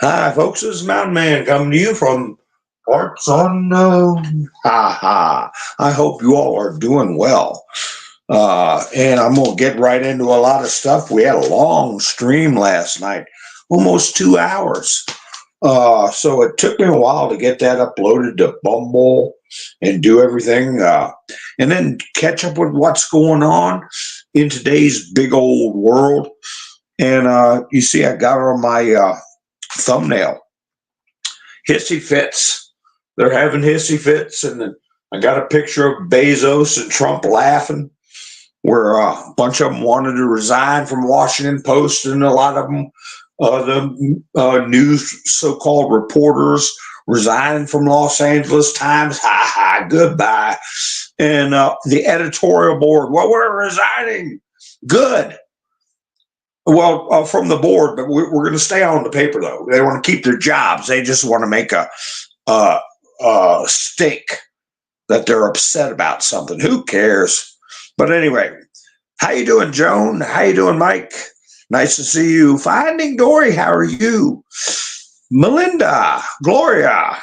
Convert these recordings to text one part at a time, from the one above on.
Hi, folks. This is Mountain Man coming to you from parts unknown. Ha ha. I hope you all are doing well. And I'm going to get right into a lot of stuff. We had a long stream last night, almost 2 hours. So it took me a while to get that uploaded to Bumble and do everything, and then catch up with what's going on in today's big old world. And you see, I got on my thumbnail hissy fits. They're having hissy fits, and then I got a picture of Bezos and Trump laughing, where a bunch of them wanted to resign from Washington Post, and a lot of them, the news so-called reporters, resigned from Los Angeles Times. Ha ha, goodbye. And the editorial board, well, we're resigning. Good. Well, from the board, but we're going to stay on the paper, though. They want to keep their jobs. They just want to make a stink that they're upset about something. Who cares? But anyway, how you doing, Joan? How you doing, Mike? Nice to see you. Finding Dory, how are you? Melinda, Gloria,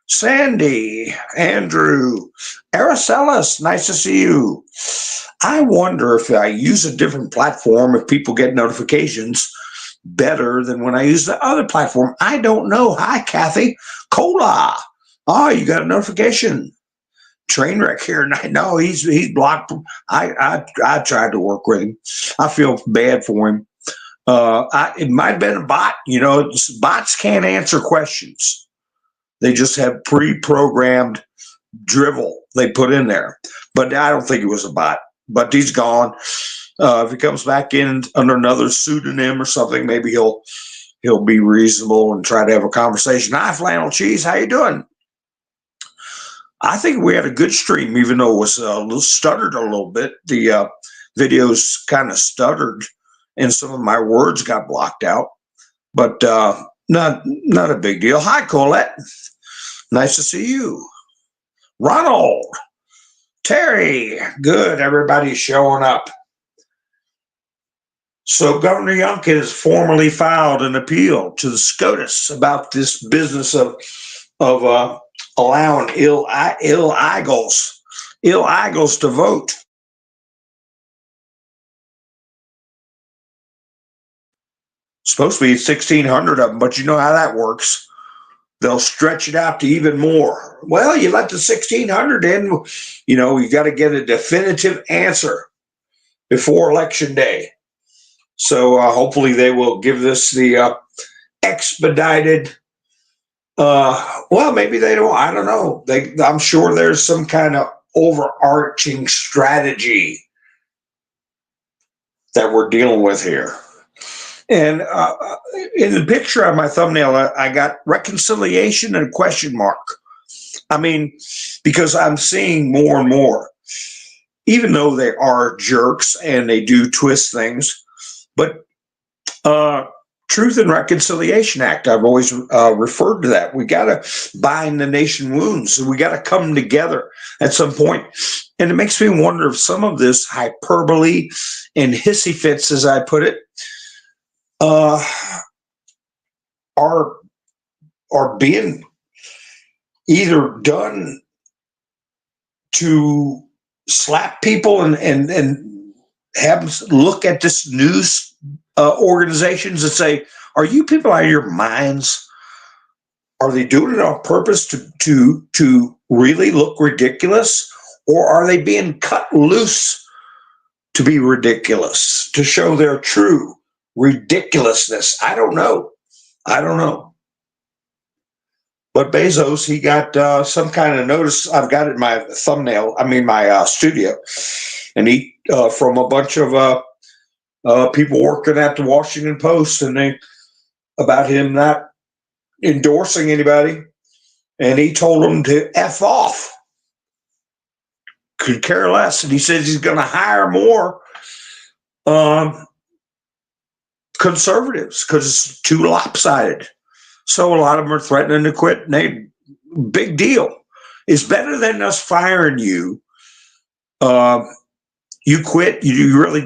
Sandy, Andrew, Aracellus, nice to see you. I wonder if I use a different platform, if people get notifications better than when I use the other platform. I don't know. Hi, Kathy. Cola. Oh, you got a notification. Trainwreck here. No, he's blocked. I tried to work with him. I feel bad for him. It might have been a bot. You know, bots can't answer questions. They just have pre-programmed drivel they put in there. But I don't think it was a bot. But he's gone. If he comes back in under another pseudonym or something, maybe he'll be reasonable and try to have a conversation. Hi, Flannel Cheese, how you doing? I think we had a good stream, even though it was a little stuttered a little bit. The videos kind of stuttered, and some of my words got blocked out. But not a big deal. Hi, Colette. Nice to see you. Ronald. Terry, good. Everybody's showing up. So Governor Youngkin has formally filed an appeal to the SCOTUS about this business of allowing illegals to vote. Supposed to be 1,600 of them, but you know how that works. They'll stretch it out to even more. Well, you let the 1,600 in, you know, you got to get a definitive answer before Election Day. So hopefully they will give this the expedited, well, maybe they don't, I don't know. I'm sure there's some kind of overarching strategy that we're dealing with here. And in the picture on my thumbnail, I got reconciliation and a question mark. I mean, because I'm seeing more and more, even though they are jerks and they do twist things, but Truth and Reconciliation Act, I've always referred to that. We got to bind the nation wounds. We got to come together at some point. And it makes me wonder if some of this hyperbole and hissy fits, as I put it, are being either done to slap people and have them look at this news organizations and say, "Are you people out of your minds? Are they doing it on purpose to really look ridiculous, or are they being cut loose to be ridiculous, to show their true ridiculousness?" I don't know. But Bezos, he got some kind of notice. I've got it in my thumbnail. I mean, my studio, and he from a bunch of people working at the Washington Post, and they about him not endorsing anybody, and he told them to F off. Could care less, and he says he's going to hire more conservatives because it's too lopsided. So a lot of them are threatening to quit. And big deal. It's better than us firing you. You quit. You really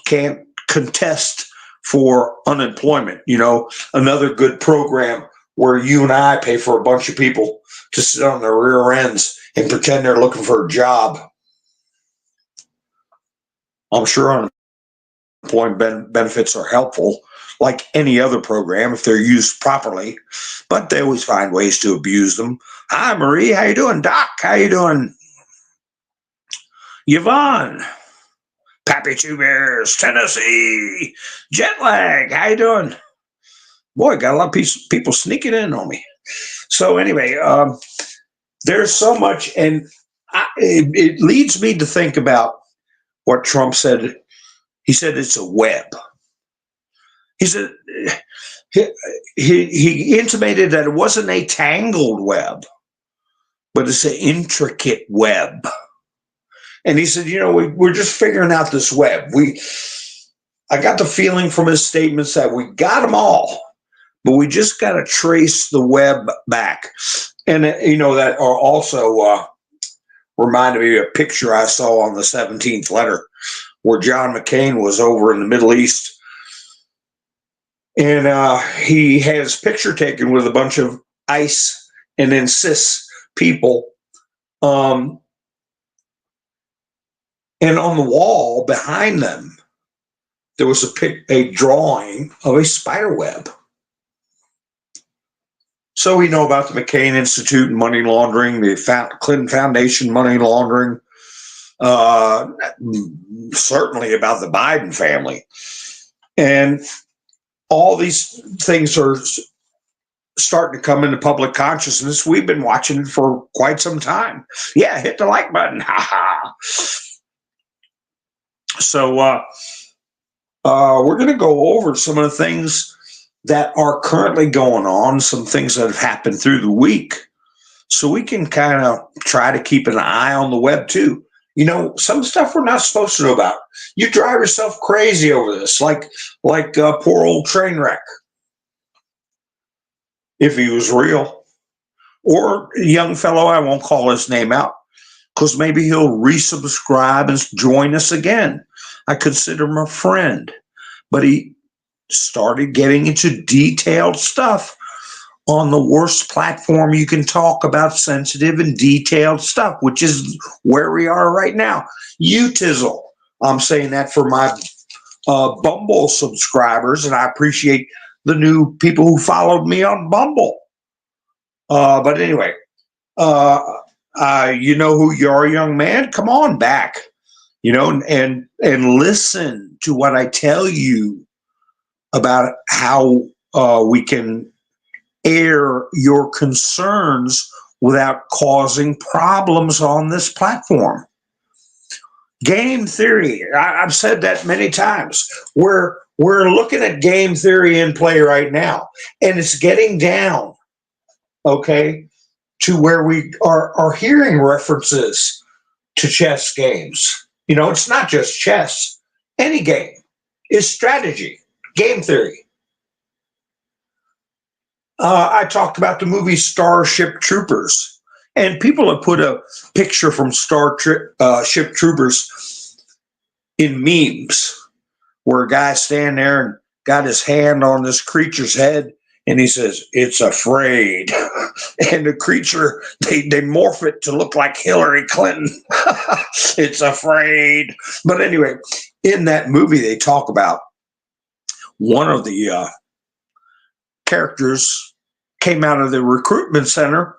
can't contest for unemployment. You know, another good program where you and I pay for a bunch of people to sit on their rear ends and pretend they're looking for a job. I'm sure unemployment benefits are helpful, like any other program if they're used properly, but they always find ways to abuse them. Hi, Marie. How you doing? Doc, how you doing? Yvonne. Pappy Two Bears, Tennessee. Jet lag. How you doing? Boy, got a lot of people sneaking in on me. So anyway, there's so much, and it leads me to think about what Trump said. He said it's a web. He said he intimated that it wasn't a tangled web, but it's an intricate web. And he said, you know, we're just figuring out this web. I got the feeling from his statements that we got them all, but we just got to trace the web back. And, you know, that also reminded me of a picture I saw on the 17th letter where John McCain was over in the Middle East. And he had his picture taken with a bunch of ICE and then CIS people. And on the wall behind them, there was a drawing of a spider web. So we know about the McCain Institute and money laundering, the Clinton Foundation money laundering, certainly about the Biden family. And all these things are starting to come into public consciousness. We've been watching it for quite some time. Yeah, hit the like button. Ha ha. So we're going to go over some of the things that are currently going on, some things that have happened through the week, so we can kind of try to keep an eye on the web too. You know, some stuff we're not supposed to know about. You drive yourself crazy over this, like poor old Trainwreck, if he was real, or a young fellow, I won't call his name out, because maybe he'll resubscribe and join us again. I consider him a friend, but he started getting into detailed stuff on the worst platform you can talk about sensitive and detailed stuff, which is where we are right now. Utizzle. I'm saying that for my Bumble subscribers, and I appreciate the new people who followed me on Bumble. But anyway, you know who you are, young man? Come on back, you know, and listen to what I tell you about how we can air your concerns without causing problems on this platform. Game theory. I've said that many times. We're looking at game theory in play right now, and it's getting down, okay, to where we are hearing references to chess games. You know, it's not just chess. Any game is strategy, game theory. I talked about the movie Starship Troopers, and people have put a picture from Starship Troopers in memes where a guy standing there and got his hand on this creature's head, and he says, "It's afraid." And the creature, they morph it to look like Hillary Clinton. It's afraid. But anyway, in that movie, they talk about one of the characters came out of the recruitment center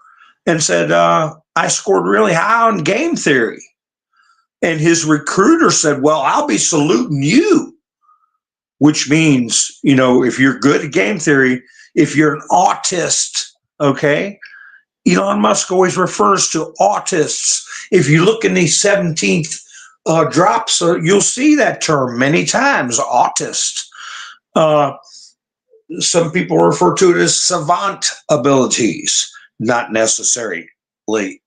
and said, I scored really high on game theory. And his recruiter said, well, I'll be saluting you, which means, you know, if you're good at game theory, if you're an autist, okay? Elon Musk always refers to autists. If you look in the 17th drops, you'll see that term many times, autist. Some people refer to it as savant abilities, not necessarily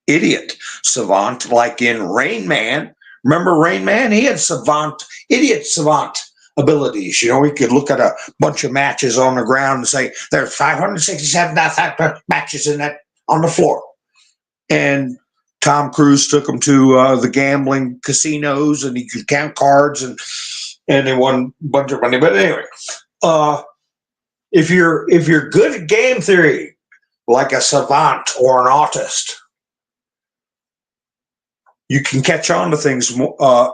idiot savant, like in Rain Man. Remember Rain Man? He had idiot savant abilities. You know, he could look at a bunch of matches on the ground and say, there's 567 matches on the floor. And Tom Cruise took him to the gambling casinos, and he could count cards, and they won a bunch of money. But anyway, if you're good at game theory, like a savant or an autist, you can catch on to things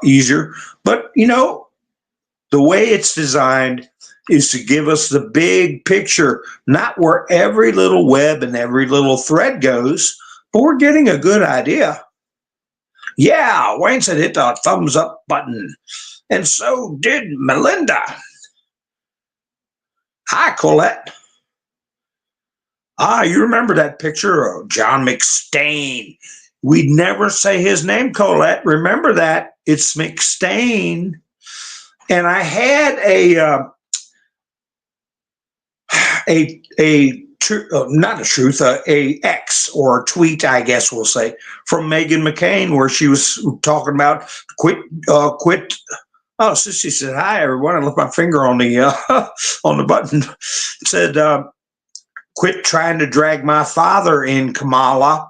easier. But the way it's designed is to give us the big picture, not where every little web and every little thread goes, but we're getting a good idea. Yeah, Wayne said hit the thumbs up button, and so did Melinda. Hi, Colette. You remember that picture of John McStain? We'd never say his name, Colette. Remember that. It's McStain. And I had a X or a tweet, I guess we'll say, from Meghan McCain, where she was talking about quit. Oh, Sissy said, hi, everyone. I left my finger on the on the button. It said, quit trying to drag my father in, Kamala,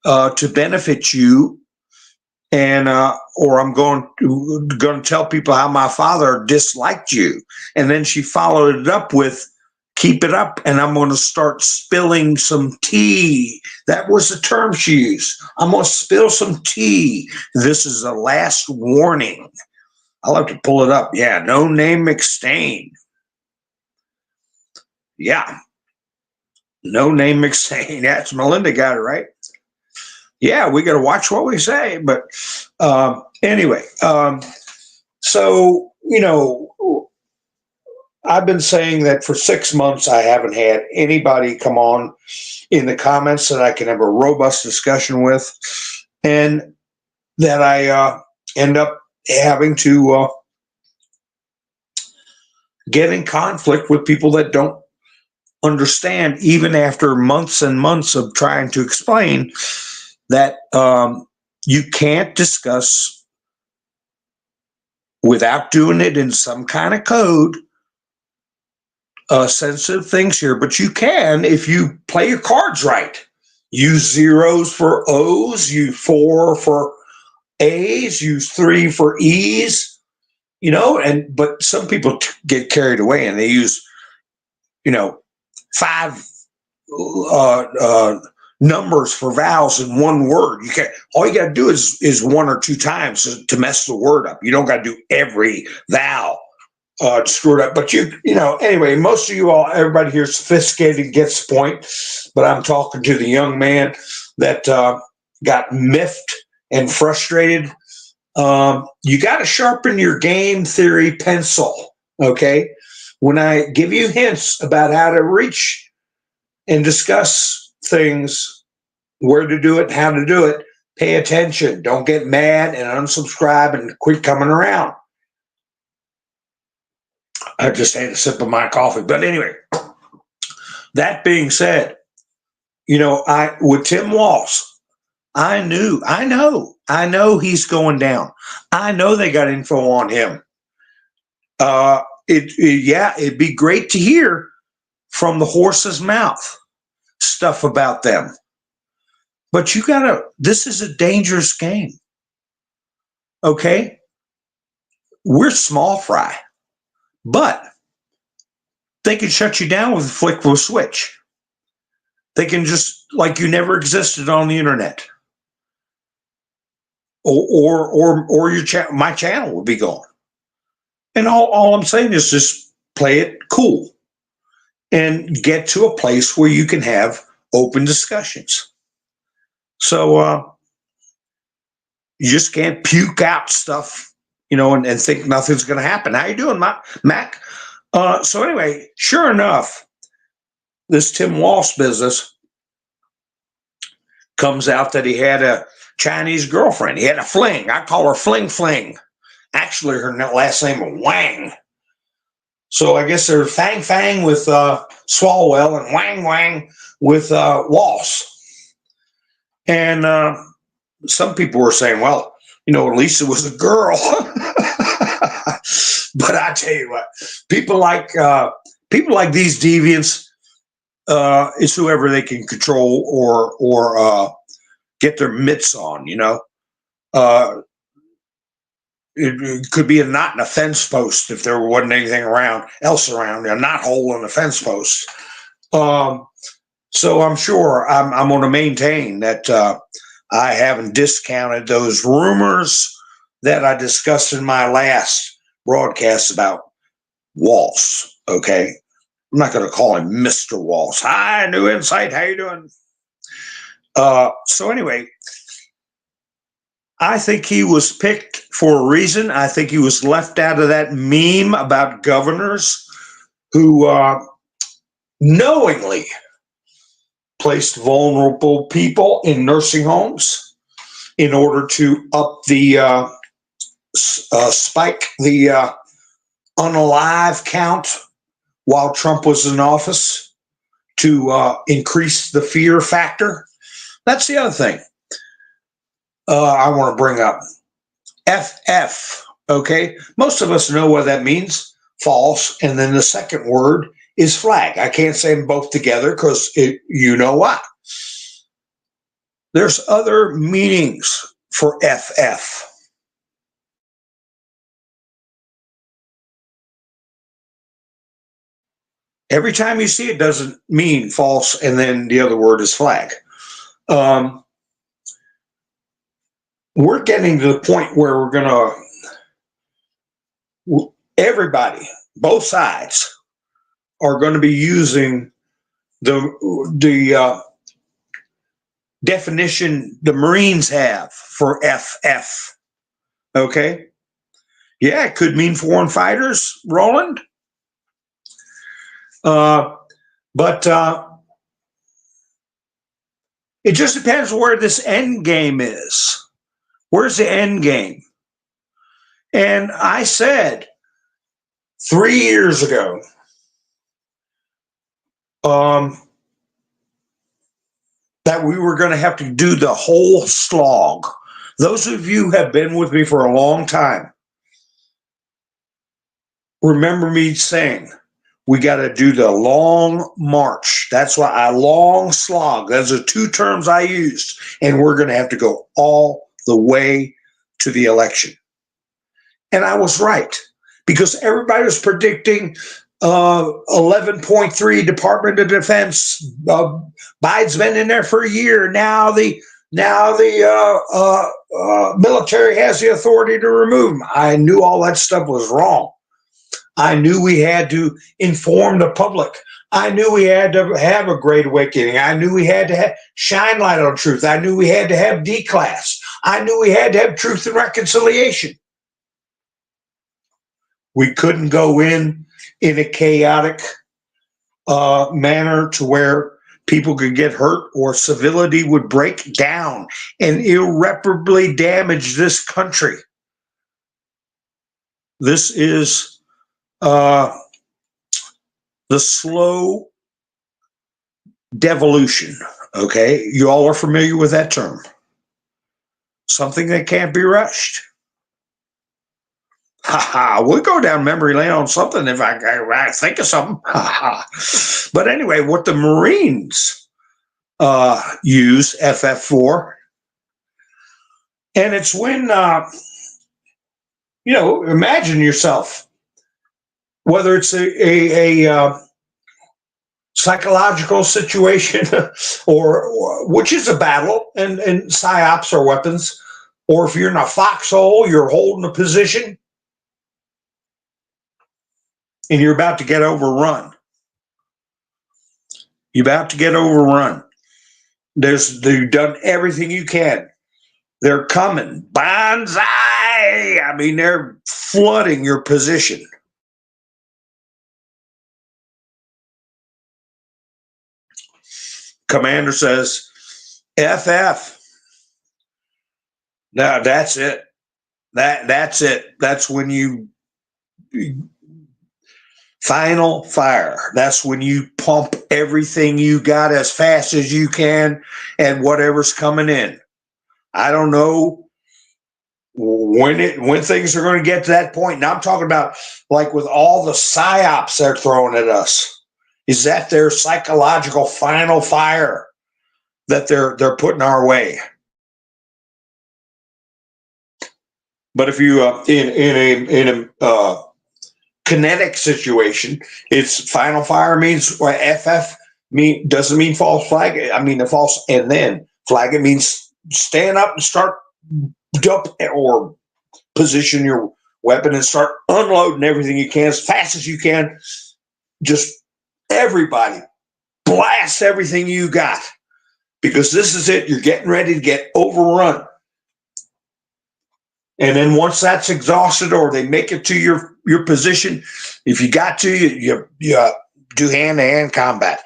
to benefit you. And or I'm going to tell people how my father disliked you. And then she followed it up with, keep it up, and I'm going to start spilling some tea. That was the term she used. I'm going to spill some tea. This is a last warning. I'll have to pull it up. Yeah, no name McStain. Yeah, no name McStain. That's Melinda got it right. Yeah, we got to watch what we say. But anyway, so, I've been saying that for 6 months, I haven't had anybody come on in the comments that I can have a robust discussion with, and that I end up having to get in conflict with people that don't understand, even after months and months of trying to explain that you can't discuss without doing it in some kind of code sensitive things here, but you can if you play your cards right. Use zeros for O's, use 4 for A's, use 3 for E's, but some people get carried away and they use 5 numbers for vowels in one word. All you got to do is 1 or 2 times to mess the word up. You don't got to do every vowel to screw it up. But anyway, most of you all, everybody here is sophisticated, gets the point. But I'm talking to the young man that got miffed and frustrated. You got to sharpen your game theory pencil, okay? When I give you hints about how to reach and discuss things, where to do it, how to do it, pay attention. Don't get mad and unsubscribe and quit coming around. I just had a sip of my coffee. But anyway, that being said, with Tim Walsh, I know he's going down. I know they got info on him. It'd be great to hear from the horse's mouth stuff about them. But this is a dangerous game. Okay? We're small fry, but they can shut you down with a flick of a switch. They can just, like you never existed on the internet. Or your my channel will be gone. And all I'm saying is just play it cool and get to a place where you can have open discussions. So you just can't puke out stuff, and think nothing's going to happen. How you doing, Mac? So anyway, sure enough, this Tim Walsh business comes out that he had a Chinese girlfriend. He had a fling. I call her Fling Fling. Actually, her last name was Wang. So I guess they're Fang Fang with Swalwell and Wang Wang with Walsh. And some people were saying, well, at least it was a girl. But I tell you what, people like these deviants, it's whoever they can control or get their mitts on. it could be a knot in a fence post if there wasn't anything else around, a knot hole in a fence post. So I'm sure I'm going to maintain that I haven't discounted those rumors that I discussed in my last broadcast about Waltz. Okay, I'm not going to call him Mr. Waltz. Hi, New Insight. How you doing? So anyway, I think he was picked for a reason. I think he was left out of that meme about governors who knowingly placed vulnerable people in nursing homes in order to up the spike the unalive count while Trump was in office to increase the fear factor. That's the other thing I want to bring up. FF, okay? Most of us know what that means, false, and then the second word is flag. I can't say them both together because you know why. There's other meanings for FF. Every time you see it doesn't mean false, and then the other word is flag. We're getting to the point where we're going to, everybody, both sides, are going to be using the definition the Marines have for FF. Okay? Yeah, it could mean foreign fighters, Roland. But it just depends where this end game is. Where's the end game? And I said 3 years ago, that we were going to have to do the whole slog. Those of you who have been with me for a long time remember me saying, we got to do the long march. That's why long slog. Those are two terms I used. And we're going to have to go all the way to the election. And I was right, because everybody was predicting 11.3 Department of Defense. Biden's been in there for a year. Now the military has the authority to remove him. I knew all that stuff was wrong. I knew we had to inform the public. I knew we had to have a great awakening. I knew we had to shine light on truth. I knew we had to have D-class. I knew we had to have truth and reconciliation. We couldn't go in a chaotic manner to where people could get hurt or civility would break down and irreparably damage this country. This is the slow devolution, okay? You all are familiar with that term. Something that can't be rushed. We'll go down memory lane on something if I think of something. But anyway, what the Marines use FF for, and it's when, imagine yourself, whether it's a psychological situation or which is a battle, and psyops are weapons, or if you're in a foxhole, you're holding a position, and you're about to get overrun. You're about to get overrun. You've done everything you can. They're coming. Banzai! I mean, they're flooding your position. Commander says, FF. Now, that's it. That's it. That's when you final fire. That's when you pump everything you got as fast as you can and whatever's coming in. I don't know when things are going to get to that point. Now I'm talking about like with all the psyops they're throwing at us. Is that their psychological final fire that they're putting our way? But if you in a kinetic situation, it's final fire means FF doesn't mean false flag. I mean the false and then flag. It means stand up and start dump or position your weapon and start unloading everything you can as fast as you can. Just everybody blast everything you got, because this is it. You're getting ready to get overrun. And then once that's exhausted or they make it to your position, if you got to, you do hand-to-hand combat.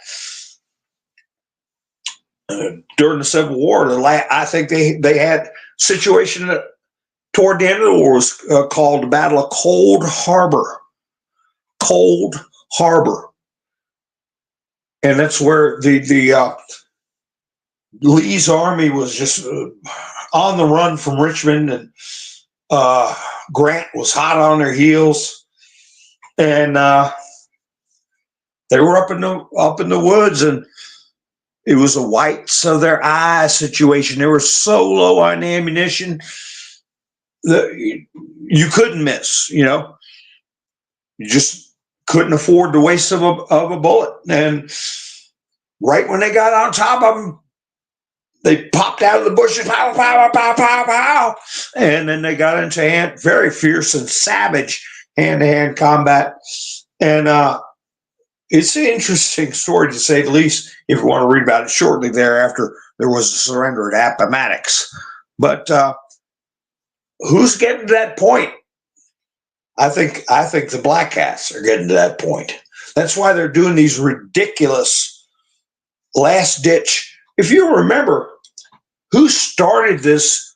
During the Civil War, I think they had a situation that toward the end of the war was called the Battle of Cold Harbor. Cold Harbor. And that's where the Lee's army was just on the run from Richmond, and Grant was hot on their heels, and they were up in the woods, and it was a whites of their eye situation. They were so low on ammunition that you couldn't miss. You just couldn't afford the waste of a bullet. And right when they got on top of them, they popped out of the bushes, pow, pow, pow, pow, pow, and then they got into very fierce and savage hand-to-hand combat. And it's an interesting story, to say the least, if you want to read about it. Shortly thereafter, there was a surrender at Appomattox. But who's getting to that point? I think the Black Hats are getting to that point. That's why they're doing these ridiculous last-ditch. If you remember, who started this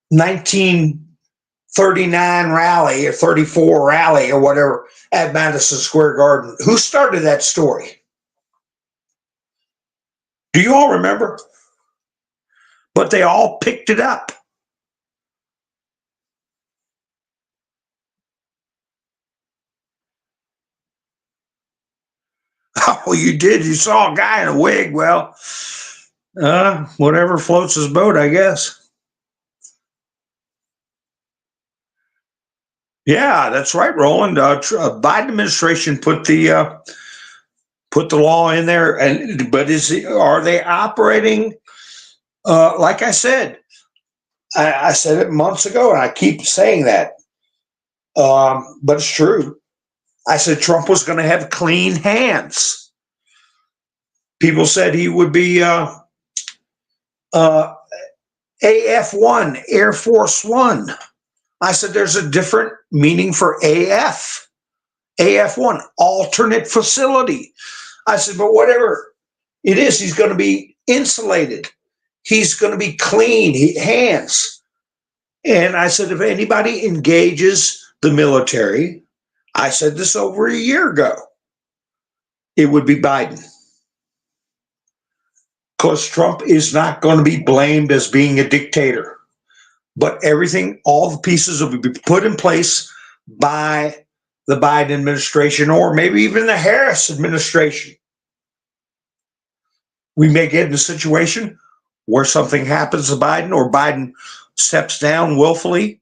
1939 rally or 34 rally or whatever at Madison Square Garden? Who started that story? Do you all remember? But they all picked it up. Oh, you did? You saw a guy in a wig? Well, whatever floats his boat, I guess. Yeah, that's right, Roland. Biden administration put the law in there, but are they operating? Like I said, I said it months ago, and I keep saying that, but it's true. I said Trump was going to have clean hands. People said he would be AF-1, Air Force One. I said there's a different meaning for AF. AF-1, alternate facility. I said, but whatever it is, he's going to be insulated. He's going to be clean, hands. And I said, if anybody engages the military, I said this over a year ago, it would be Biden. Because Trump is not going to be blamed as being a dictator. But everything, all the pieces will be put in place by the Biden administration, or maybe even the Harris administration. We may get in a situation where something happens to Biden, or Biden steps down willfully,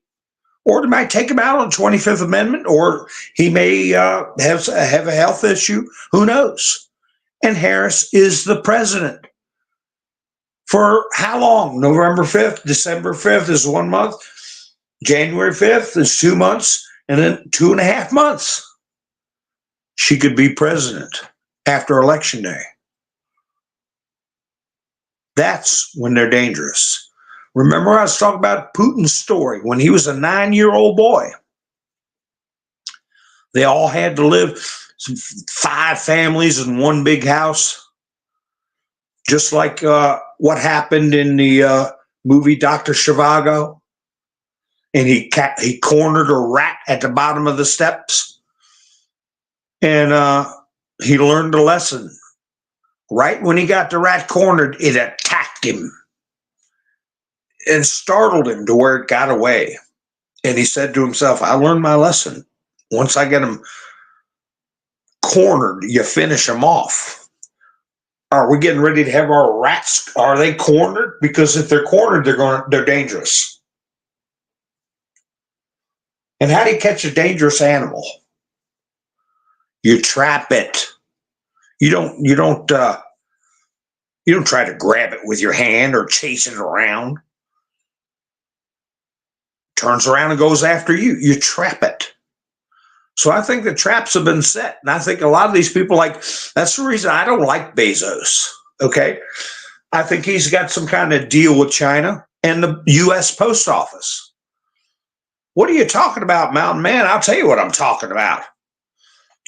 or they might take him out on the 25th Amendment, or he may have a health issue. Who knows? And Harris is the president. For how long? November 5th, December 5th is 1 month. January 5th is 2 months, and then 2.5 months. She could be president after Election Day. That's when they're dangerous. Remember, I was talking about Putin's story when he was a 9-year-old boy. They all had to live 5 families in one big house. Just like what happened in the movie Dr. Zhivago. And he cornered a rat at the bottom of the steps. And he learned a lesson. Right when he got the rat cornered, it attacked him and startled him to where it got away. And he said to himself, I learned my lesson. Once I get him cornered, you finish him off. Are we getting ready to have our rats? Are they cornered? Because if they're cornered, they're dangerous. And how do you catch a dangerous animal? You trap it. You don't try to grab it with your hand or chase it around. Turns around and goes after you. You trap it. So I think the traps have been set. And I think a lot of these people, that's the reason I don't like Bezos. Okay. I think he's got some kind of deal with China and the U.S. Post Office. What are you talking about, Mountain Man? I'll tell you what I'm talking about.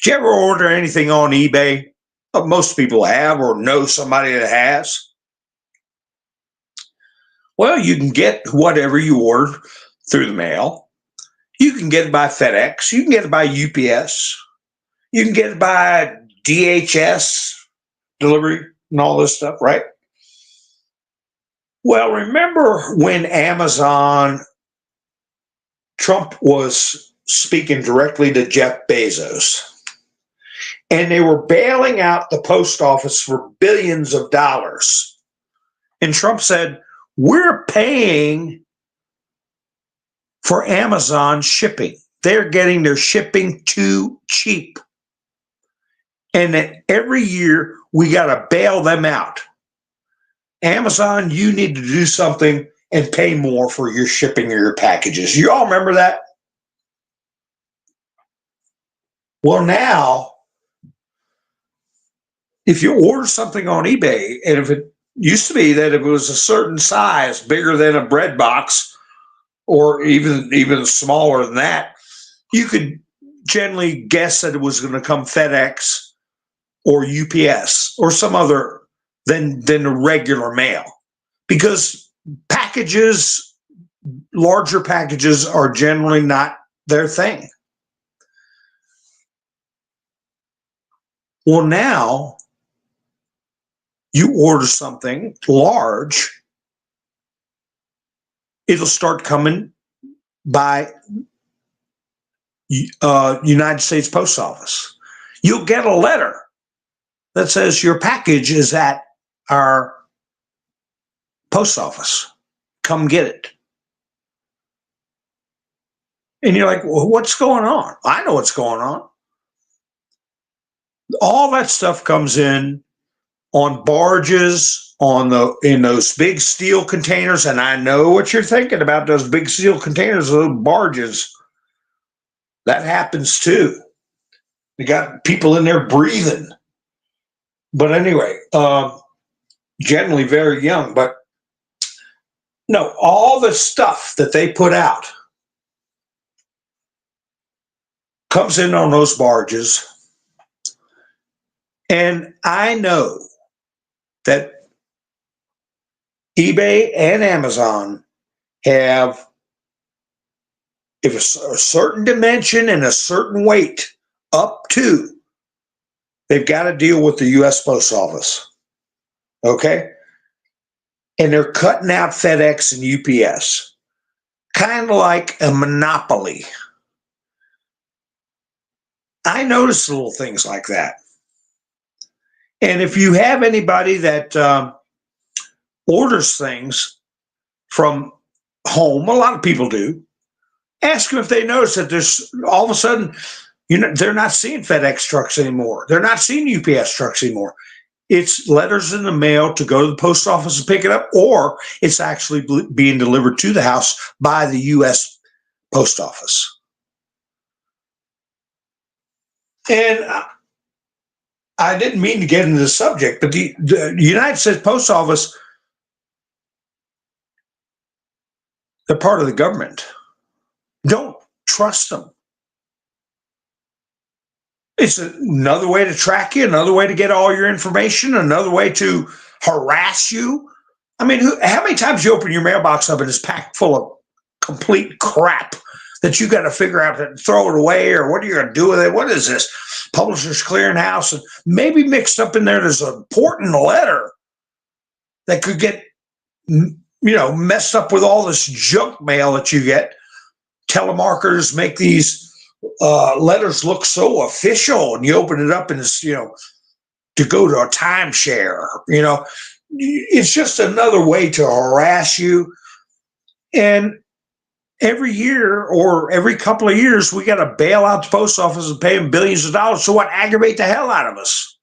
Did you ever order anything on eBay? Most people have or know somebody that has. Well, you can get whatever you order through the mail. You can get it by FedEx. You can get it by UPS. You can get it by DHS delivery and all this stuff, right? Well, remember when Trump was speaking directly to Jeff Bezos, and they were bailing out the post office for billions of dollars. And Trump said, we're paying for Amazon shipping. They're getting their shipping too cheap. And that every year we got to bail them out. Amazon, you need to do something and pay more for your shipping or your packages. You all remember that? Well, now, if you order something on eBay, and if it used to be that if it was a certain size, bigger than a bread box, or even smaller than that, you could generally guess that it was going to come FedEx or UPS or some other than the regular mail, because larger packages are generally not their thing. Well, now you order something large, it'll start coming by United States Post Office. You'll get a letter that says your package is at our post office. Come get it. And you're like, well, what's going on? I know what's going on. All that stuff comes in on barges, in those big steel containers, and I know what you're thinking about, those big steel containers, those barges. That happens too. You got people in there breathing. But anyway, generally very young. But no, all the stuff that they put out comes in on those barges. And I know that eBay and Amazon have, if a certain dimension and a certain weight up to, they've got to deal with the U.S. Post Office. Okay? And they're cutting out FedEx and UPS. Kind of like a monopoly. I notice little things like that. And if you have anybody that orders things from home, a lot of people do, ask them if they notice that there's all of a sudden, they're not seeing FedEx trucks anymore. They're not seeing UPS trucks anymore. It's letters in the mail to go to the post office and pick it up, or it's actually being delivered to the house by the U.S. Post Office. And I didn't mean to get into the subject, but the United States Post Office, they're part of the government. Don't trust them. It's another way to track you, another way to get all your information, another way to harass you. I mean, how many times you open your mailbox up and it's packed full of complete crap that you got to figure out to throw it away, or what are you going to do with it? What is this? Publishers Clearinghouse, and maybe mixed up in there's an important letter that could get, messed up with all this junk mail that you get. Telemarketers make these letters look so official, and you open it up and it's, to go to a timeshare, it's just another way to harass you. And every year or every couple of years, we got to bail out the post office and pay them billions of dollars. So what, aggravate the hell out of us.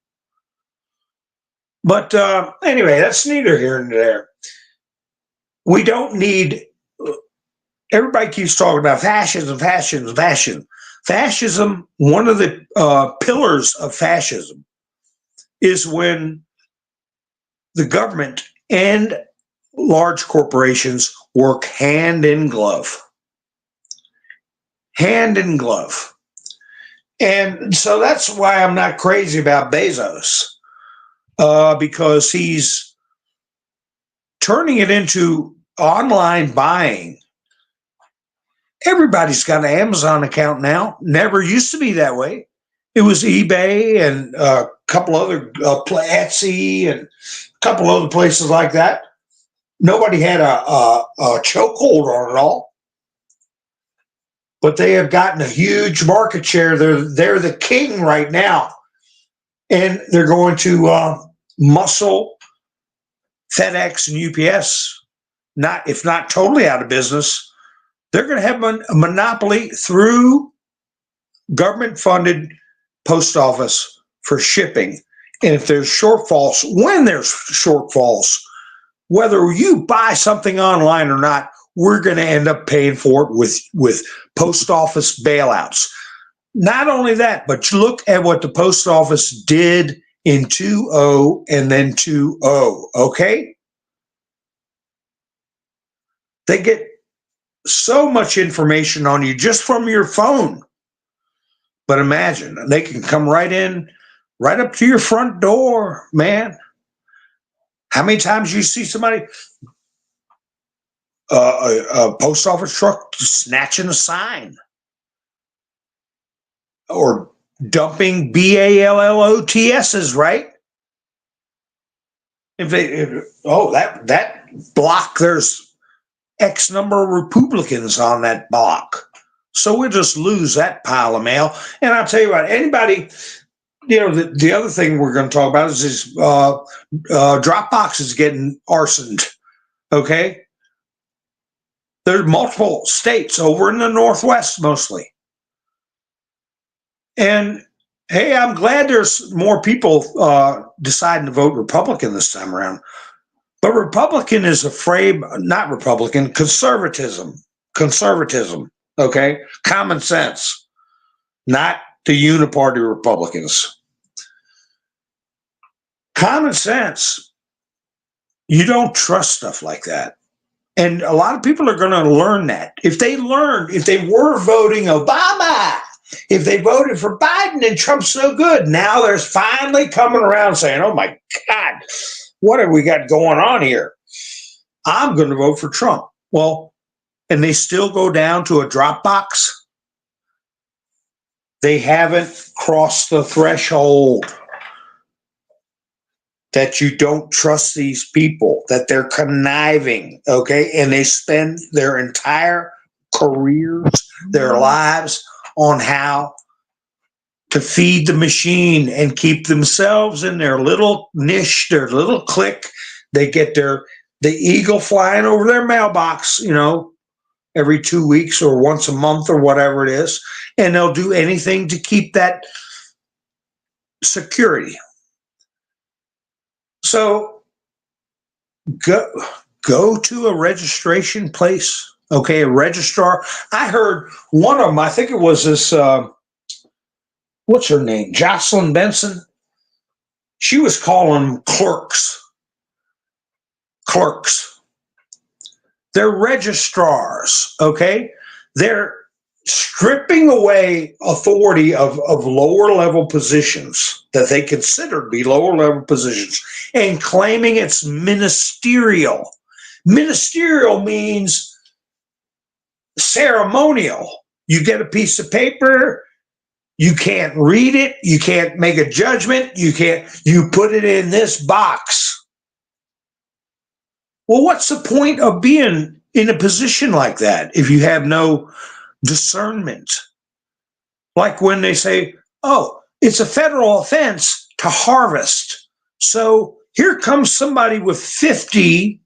But anyway, that's neither here nor there. We don't need, everybody keeps talking about fascism, fascism, fascism. Fascism, one of the pillars of fascism is when the government and large corporations work hand in glove. Hand in glove. And so that's why I'm not crazy about Bezos, because he's turning it into online buying. Everybody's got an Amazon account now. Never used to be that way. It was eBay and a couple other Etsy and a couple other places like that. Nobody had a chokehold on it all, but they have gotten a huge market share. They're the king right now, and they're going to muscle FedEx and UPS. If not totally out of business, they're going to have a monopoly through government-funded post office for shipping. And if there's shortfalls, when there's shortfalls, whether you buy something online or not, we're going to end up paying for it with post office bailouts. Not only that, but you look at what the post office did in 2.0 and then 2.0, okay? They get so much information on you just from your phone. But imagine, they can come right in, right up to your front door, man. How many times you see somebody, a post office truck snatching a sign or dumping BALLOTSs, right? That block, there's X number of Republicans on that block. So we'll just lose that pile of mail. And I'll tell you what, anybody, the other thing we're going to talk about is Dropbox is getting arsoned, okay? There's multiple states over in the Northwest mostly. And hey, I'm glad there's more people deciding to vote Republican this time around. But Republican is not Republican, conservatism, okay? Common sense, not the uniparty Republicans. Common sense. You don't trust stuff like that. And a lot of people are going to learn that. If they were voting Obama, if they voted for Biden and Trump's no good, now they're finally coming around saying, oh my God, what have we got going on here? I'm going to vote for Trump. Well, and they still go down to a Dropbox. They haven't crossed the threshold that you don't trust these people, that they're conniving, okay? And they spend their entire careers, their lives on how to feed the machine and keep themselves in their little niche, their little clique. They get the eagle flying over their mailbox, every 2 weeks or once a month or whatever it is. And they'll do anything to keep that security. So go to a registration place, okay, a registrar. I heard one of them, I think it was this, what's her name, Jocelyn Benson. She was calling them clerks. They're registrars, okay? They're stripping away authority of lower level positions that they consider to be lower level positions and claiming it's ministerial. Ministerial means ceremonial. You get a piece of paper, you can't read it, you can't make a judgment, you put it in this box. Well, what's the point of being in a position like that if you have no discernment? Like when they say, oh, it's a federal offense to harvest. So here comes somebody with 50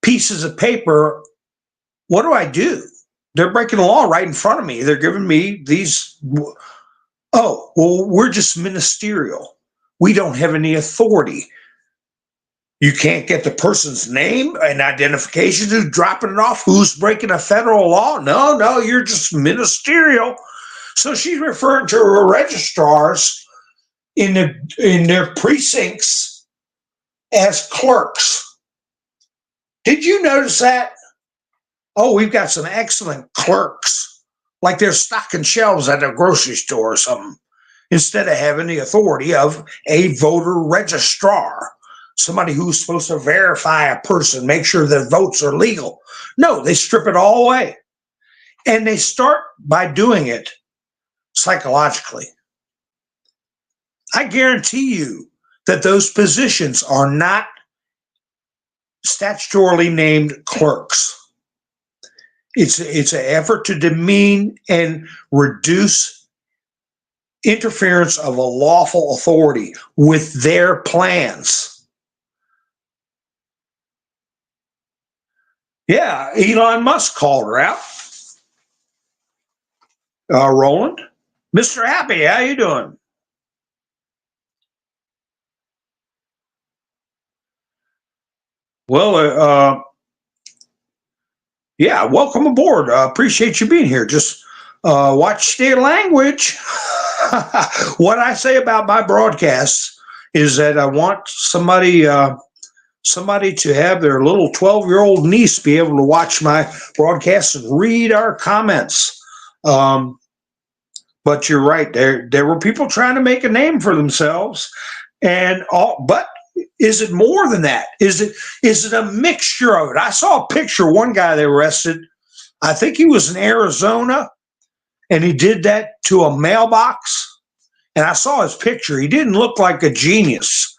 pieces of paper what do I do? They're breaking the law right in front of me. They're giving me these. Oh, well, we're just ministerial. We don't have any authority. You can't get the person's name and identification, who's dropping it off, who's breaking a federal law. No, you're just ministerial. So she's referring to her registrars in their precincts as clerks. Did you notice that? Oh, we've got some excellent clerks, like they're stocking shelves at a grocery store or something, instead of having the authority of a voter registrar, somebody who's supposed to verify a person, make sure their votes are legal. No, they strip it all away. And they start by doing it psychologically. I guarantee you that those positions are not statutorily named clerks. It's an effort to demean and reduce interference of a lawful authority with their plans. Yeah, Elon Musk called her out. Roland, Mr. Happy, how you doing? Well, yeah, welcome aboard. Appreciate you being here. Just watch their language. What I say about my broadcasts is that I want somebody to have their little 12-year-old niece be able to watch my broadcasts and read our comments. But you're right. There were people trying to make a name for themselves, but is it more than that? Is it a mixture of it? I saw a picture. One guy they arrested, I think he was in Arizona, and he did that to a mailbox. And I saw his picture. He didn't look like a genius,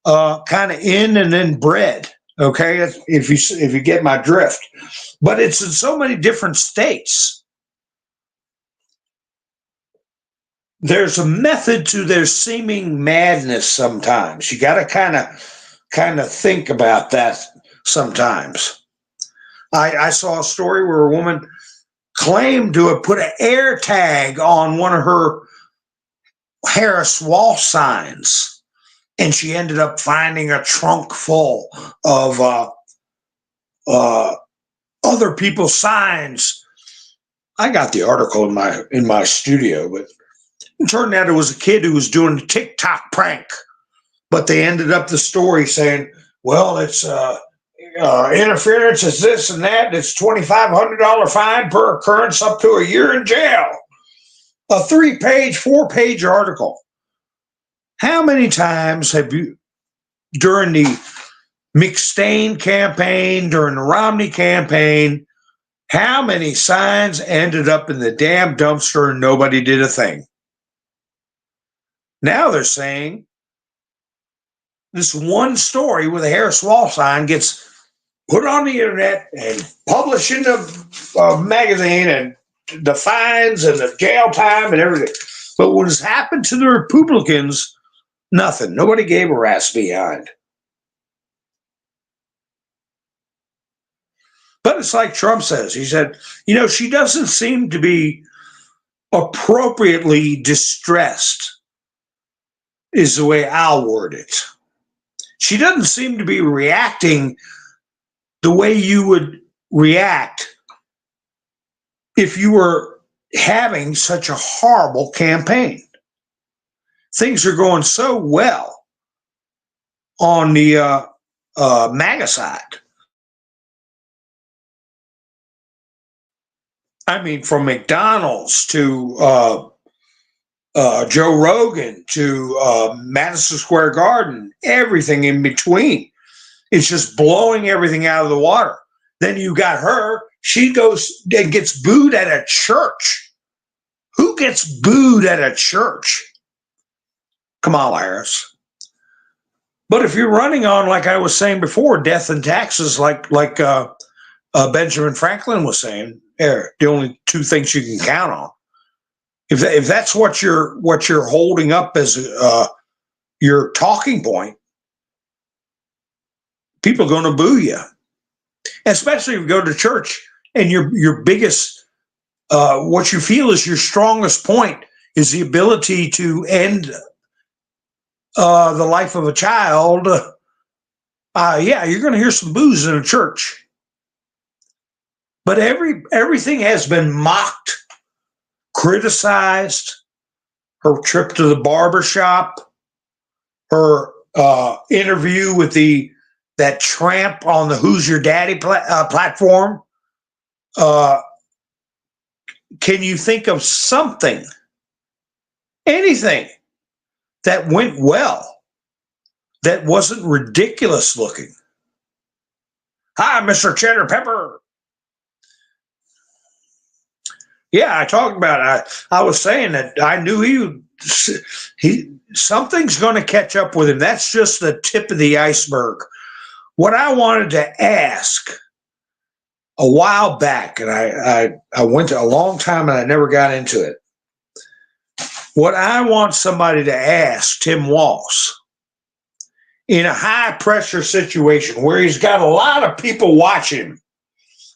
kind of in and then bred. Okay, if you get my drift. But it's in so many different states. There's a method to their seeming madness sometimes. You got to kind of think about that sometimes. I saw a story where a woman claimed to have put an air tag on one of her Harris wall signs, and she ended up finding a trunk full of other people's signs. I got the article in my studio, but it turned out it was a kid who was doing a TikTok prank, but they ended up the story saying, well, it's interference is this and that. It's $2,500 fine per occurrence, up to a year in jail. A 4-page article. How many times have you, during the McStain campaign, during the Romney campaign, how many signs ended up in the damn dumpster and nobody did a thing? Now they're saying this one story with a Harris wall sign gets put on the internet and published in the magazine, and the fines and the jail time and everything. But what has happened to the Republicans, nothing. Nobody gave a rat's behind. But it's like Trump says. He said, she doesn't seem to be appropriately distressed, is the way I'll word it. She doesn't seem to be reacting the way you would react if you were having such a horrible campaign. Things are going so well on the MAGA side. I mean, from McDonald's to Joe Rogan to Madison Square Garden, everything in between. It's just blowing everything out of the water. Then you got her. She goes and gets booed at a church. Who gets booed at a church? Kamala Harris. But if you're running on, like I was saying before, death and taxes, like Benjamin Franklin was saying, the only two things you can count on. If that's what you're holding up as your talking point, people are going to boo you. Especially if you go to church, And your biggest, what you feel is your strongest point is the ability to end the life of a child. Yeah, you're going to hear some boos in a church. But everything has been mocked, criticized. Her trip to the barber shop, her interview with that tramp on the Who's Your Daddy platform. Can you think of something, anything that went well, that wasn't ridiculous looking? Hi, Mr. Cheddar Pepper. Yeah, I talked about it. I was saying that I knew something's going to catch up with him. That's just the tip of the iceberg. What I wanted to ask a while back, and I went to a long time and I never got into it. What I want somebody to ask Tim Walz in a high pressure situation where he's got a lot of people watching him.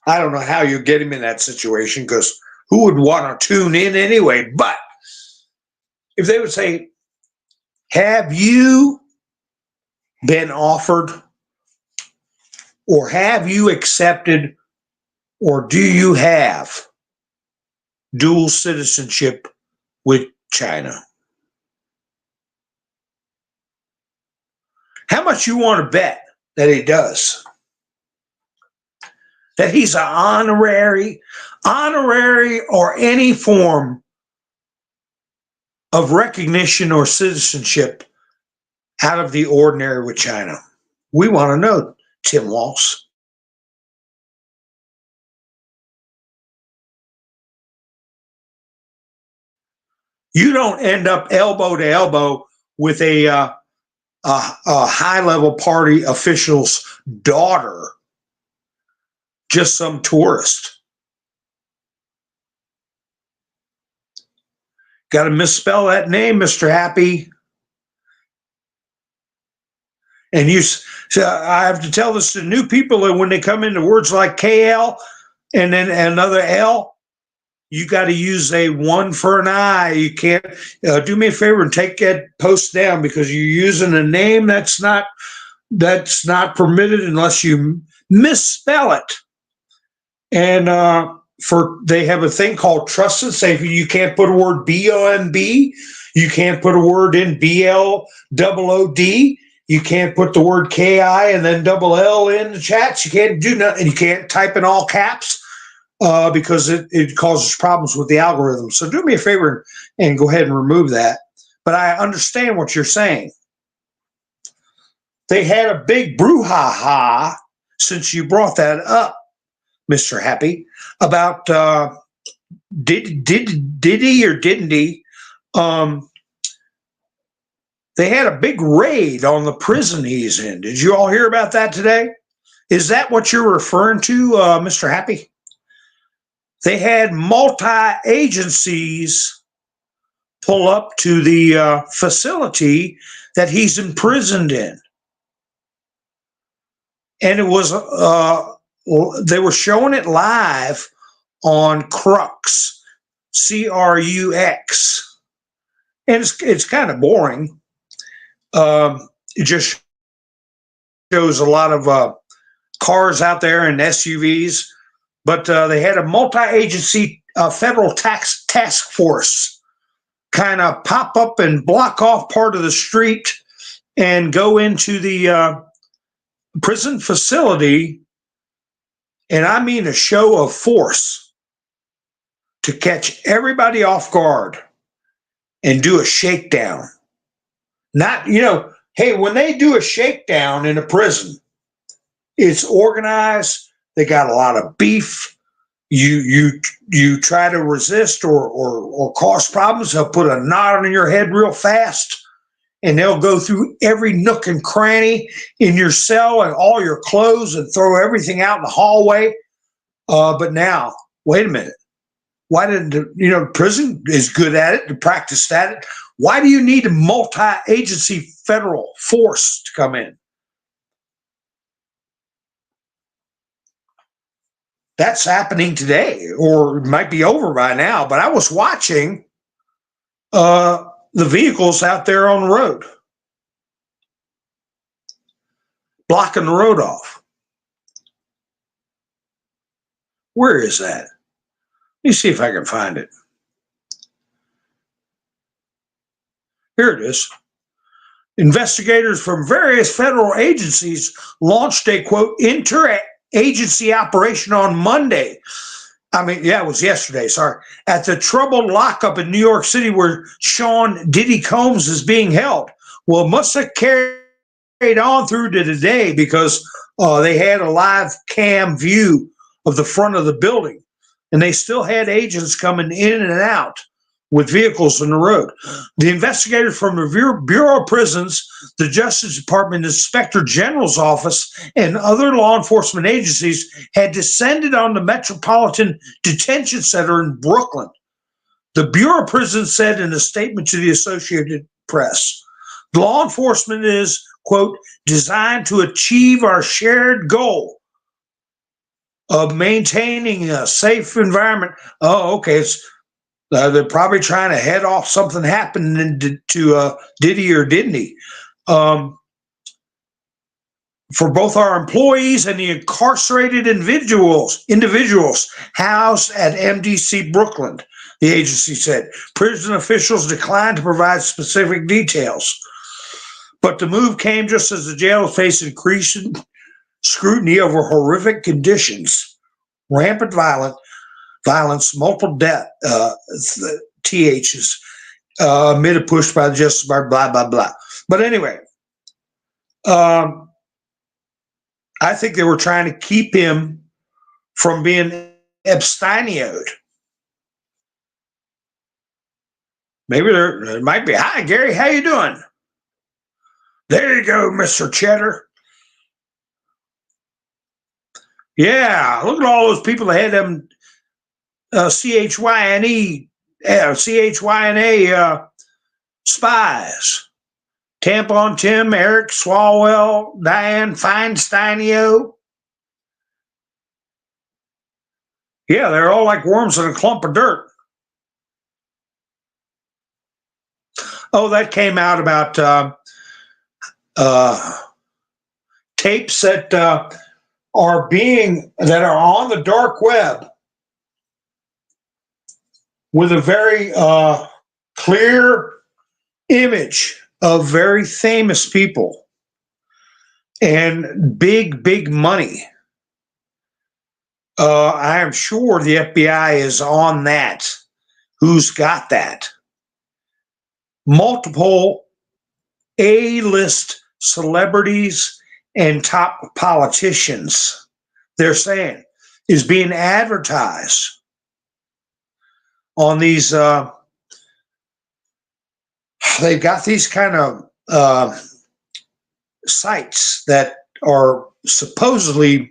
I don't know how you get him in that situation, because who would want to tune in anyway? But if they would say, have you been offered, or have you accepted, or do you have dual citizenship with China? How much you want to bet that he does? That he's an honorary, or any form of recognition or citizenship out of the ordinary with China? We want to know, Tim Walz. You don't end up elbow to elbow with a high-level party official's daughter, just some tourist. Got to misspell that name, Mr. Happy. And I have to tell this to new people that when they come into words like KL and then another L, you got to use a one for an I. You can't. Do me a favor and take that post down, because you're using a name that's not permitted unless you misspell it. And they have a thing called trust and safety. You can't put a word B-O-N-B. You can't put a word in B-L-O-O-D. You can't put the word K-I and then double L in the chats. You can't do nothing. You can't type in all caps because it causes problems with the algorithm. So do me a favor and go ahead and remove that. But I understand what you're saying. They had a big brouhaha, since you brought that up, Mr. Happy, about did he or didn't he? They had a big raid on the prison he's in. Did you all hear about that today? Is that what you're referring to, Mr. Happy? They had multi-agencies pull up to the facility that he's imprisoned in. And it was, they were showing it live on Crux, C-R-U-X. And it's kind of boring. It just shows a lot of cars out there and SUVs, but they had a multi-agency federal task force kind of pop up and block off part of the street and go into the prison facility, and I mean a show of force to catch everybody off guard and do a shakedown. Not, hey, when they do a shakedown in a prison, it's organized. They got a lot of beef. You try to resist or cause problems, they'll put a knot on your head real fast, and they'll go through every nook and cranny in your cell and all your clothes and throw everything out in the hallway. But now, wait a minute. Why didn't prison is good at it, to practice at it. Why do you need a multi-agency federal force to come in? That's happening today, or it might be over by now. But I was watching the vehicles out there on the road, blocking the road off. Where is that? Let me see if I can find it. Here it is. Investigators from various federal agencies launched a, quote, interagency operation on Monday. It was yesterday, sorry, at the troubled lockup in New York City where Sean Diddy Combs is being held. Well, it must have carried on through to today because they had a live cam view of the front of the building, and they still had agents coming in and out with vehicles on the road. The investigators from the Bureau of Prisons, the Justice Department, Inspector General's office, and other law enforcement agencies had descended on the Metropolitan Detention Center in Brooklyn. The Bureau of Prisons said in a statement to the Associated Press, law enforcement is, quote, designed to achieve our shared goal of maintaining a safe environment. Oh, okay. They're probably trying to head off something happening to Diddy or didn't he? For both our employees and the incarcerated individuals housed at MDC Brooklyn, the agency said. Prison officials declined to provide specific details. But the move came just as the jail faced increasing scrutiny over horrific conditions, rampant violence, multiple death, THs, amid a push by the Justice Department, blah, blah, blah. But anyway, I think they were trying to keep him from being abstinioed. Maybe there might be. Hi, Gary, how you doing? There you go, Mr. Cheddar. Yeah, look at all those people that had them CHYNA spies. Tampon Tim, Eric Swalwell, Diane Feinsteinio. Yeah, they're all like worms in a clump of dirt. Oh, that came out about tapes that are on the dark web with a very clear image of very famous people and big money. I am sure the FBI is on that. Who's got that? Multiple A-list celebrities and top politicians, they're saying, is being advertised on these. They've got these kind of sites that are supposedly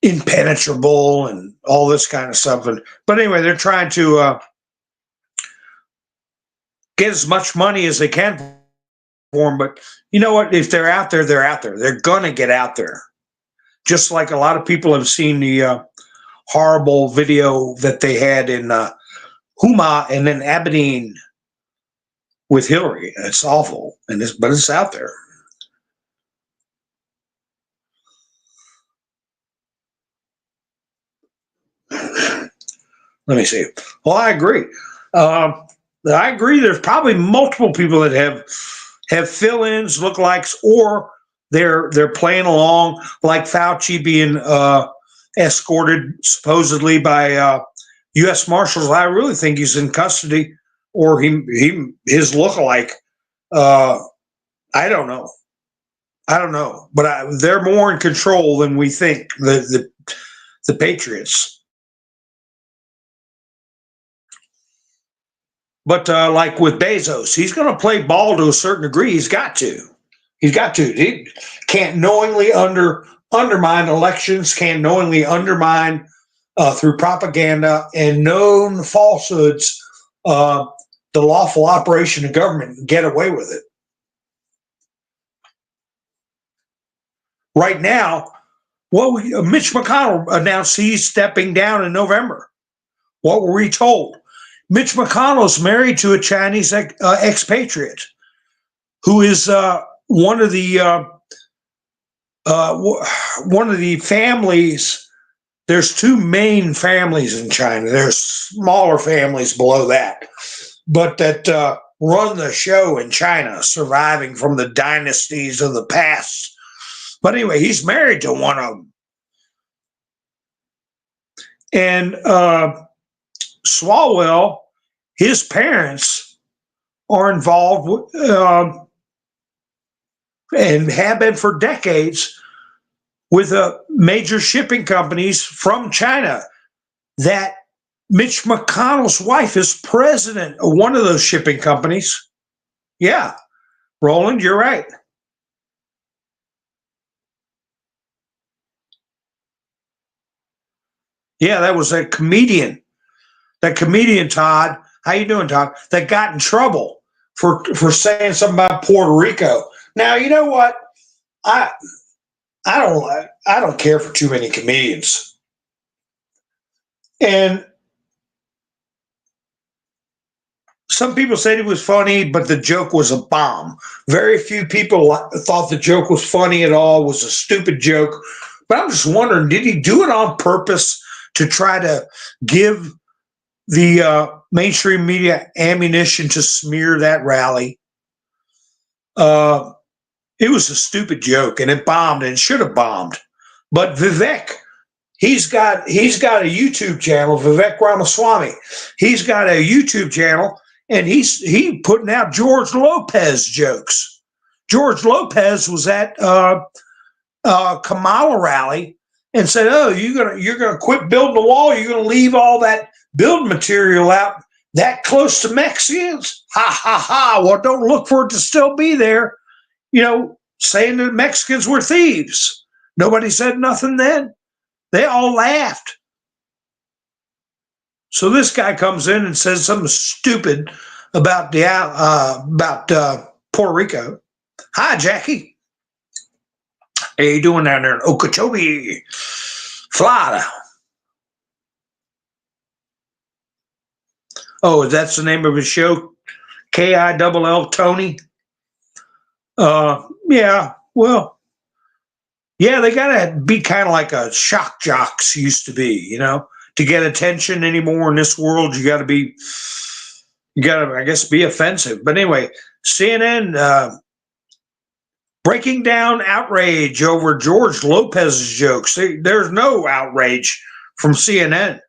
impenetrable and all this kind of stuff. But anyway, they're trying to get as much money as they can for them. But you know what? If they're out there, they're out there. They're going to get out there. Just like a lot of people have seen the horrible video that they had in Huma and then Aberdeen with Hillary. It's awful, but it's out there. Let me see. Well, I agree. There's probably multiple people that have fill-ins, lookalikes, or they're playing along, like Fauci being escorted supposedly by U.S. Marshals. I really think he's in custody, or his lookalike. I don't know, but they're more in control than we think. The Patriots. But like with Bezos, he's going to play ball to a certain degree. He's got to. He can't knowingly undermine elections, can't knowingly undermine through propaganda and known falsehoods the lawful operation of government and get away with it. Right now, Well, Mitch McConnell announced he's stepping down in November. What were we told? Mitch McConnell is married to a Chinese expatriate who is one of the families. There's two main families in China. There's smaller families below that, but that run the show in China, surviving from the dynasties of the past. But anyway, he's married to one of them. And Swalwell, his parents are involved and have been for decades with major shipping companies from China. That Mitch McConnell's wife is president of one of those shipping companies. Yeah, Roland, you're right. Yeah, that was a comedian. That comedian, Todd. How you doing, Todd? That got in trouble for saying something about Puerto Rico. Now, you know what? I don't care for too many comedians. And some people said it was funny, but the joke was a bomb. Very few people thought the joke was funny at all, was a stupid joke. But I'm just wondering, did he do it on purpose to try to give the mainstream media ammunition to smear that rally? It was a stupid joke, and it bombed, and it should have bombed. But Vivek, he's got a YouTube channel, Vivek Ramaswamy. He's got a YouTube channel, and he's putting out George Lopez jokes. George Lopez was at Kamala rally and said, "Oh, you're gonna quit building the wall. You're gonna leave all that building material out that close to Mexicans? Ha ha ha! Well, don't look for it to still be there." Saying that Mexicans were thieves. Nobody said nothing then. They all laughed. So this guy comes in and says something stupid about Puerto Rico. Hi, Jackie. How you doing down there in Okeechobee, Florida? Oh, that's the name of his show? KILL Tony? Yeah, well, yeah, they gotta be kind of like a shock jocks used to be, to get attention anymore in this world. You gotta, I guess, be offensive. But anyway, CNN breaking down outrage over George Lopez's jokes. There's no outrage from CNN.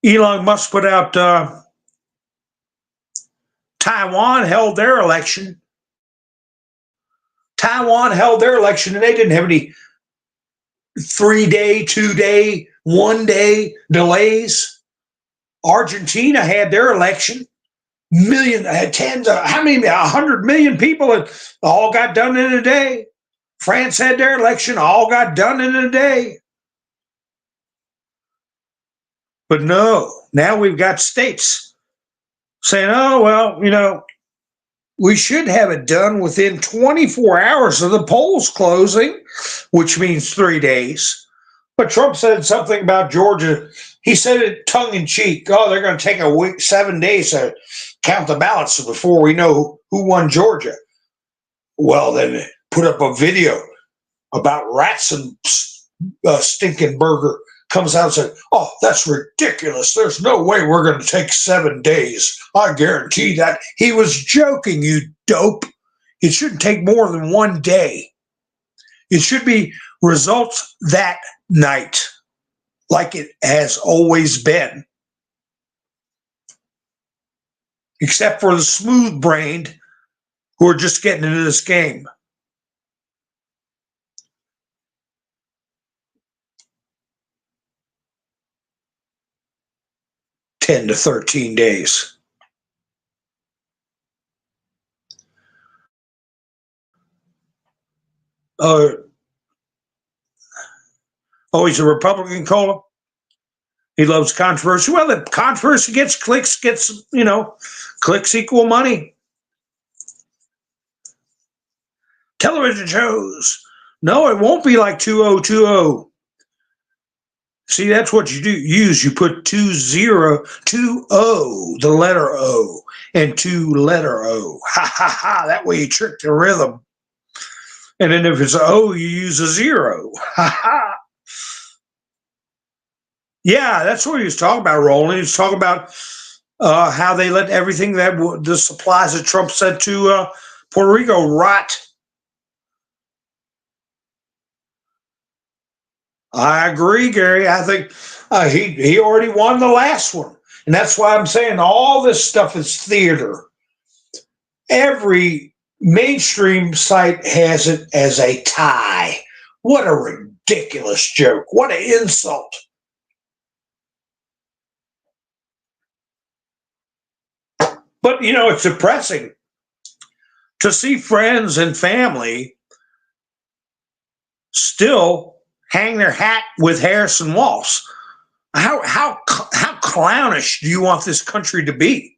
Elon Musk put out Taiwan held their election. Taiwan held their election, and they didn't have any 3-day, 2-day, 1-day delays. Argentina had their election. How many? 100 million people that all got done in a day. France had their election, all got done in a day. But no, now we've got states saying, "Oh, well, we should have it done within 24 hours of the polls closing," which means 3 days. But Trump said something about Georgia. He said it tongue in cheek. Oh, they're going to take a week, 7 days to count the ballots before we know who won Georgia. Well, then put up a video about rats and stinking burger. Comes out and said, "Oh, that's ridiculous. There's no way we're going to take 7 days. I guarantee that." He was joking, you dope. It shouldn't take more than 1 day. It should be results that night, like it has always been. Except for the smooth-brained who are just getting into this game. $10 to $13 days. Oh, he's a Republican, Cola. He loves controversy. Well, the controversy gets clicks, clicks equal money. television shows. No, it won't be like 2020. See, that's what you do. Use you put 20, the letter O, and two letter O. Ha ha ha. That way you trick the rhythm. And then if it's an O, you use a 0. Ha ha. Yeah, that's what he was talking about, Roland. He was talking about how they let everything that the supplies that Trump sent to Puerto Rico rot. I agree, Gary. I think he already won the last one. And that's why I'm saying all this stuff is theater. Every mainstream site has it as a tie. What a ridiculous joke. What an insult. But, you know, it's depressing to see friends and family still hang their hat with Harrison Walsh. How clownish do you want this country to be?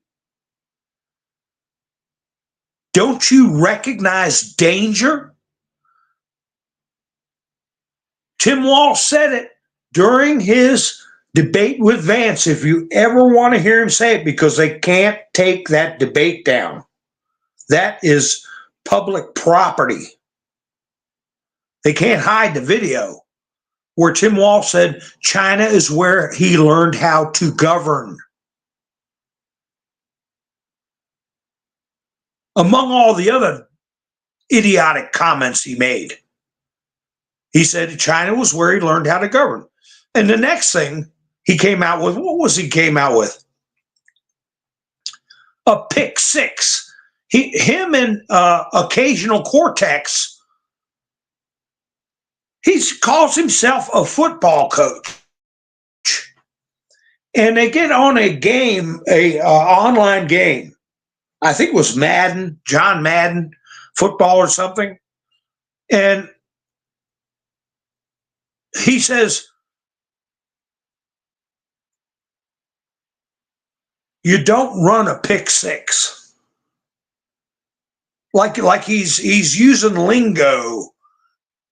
Don't you recognize danger? Tim Walsh said it during his debate with Vance, if you ever want to hear him say it, because they can't take that debate down. That is public property. They can't hide the video where Tim Walsh said China is where he learned how to govern. Among all the other idiotic comments he made, he said China was where he learned how to govern. And the next thing he came out with, what was he came out with? A pick six. Him and occasional Cortex, he calls himself a football coach. And they get on a game, a online game. I think it was Madden, John Madden, football or something. And he says, you don't run a pick six. Like he's using lingo.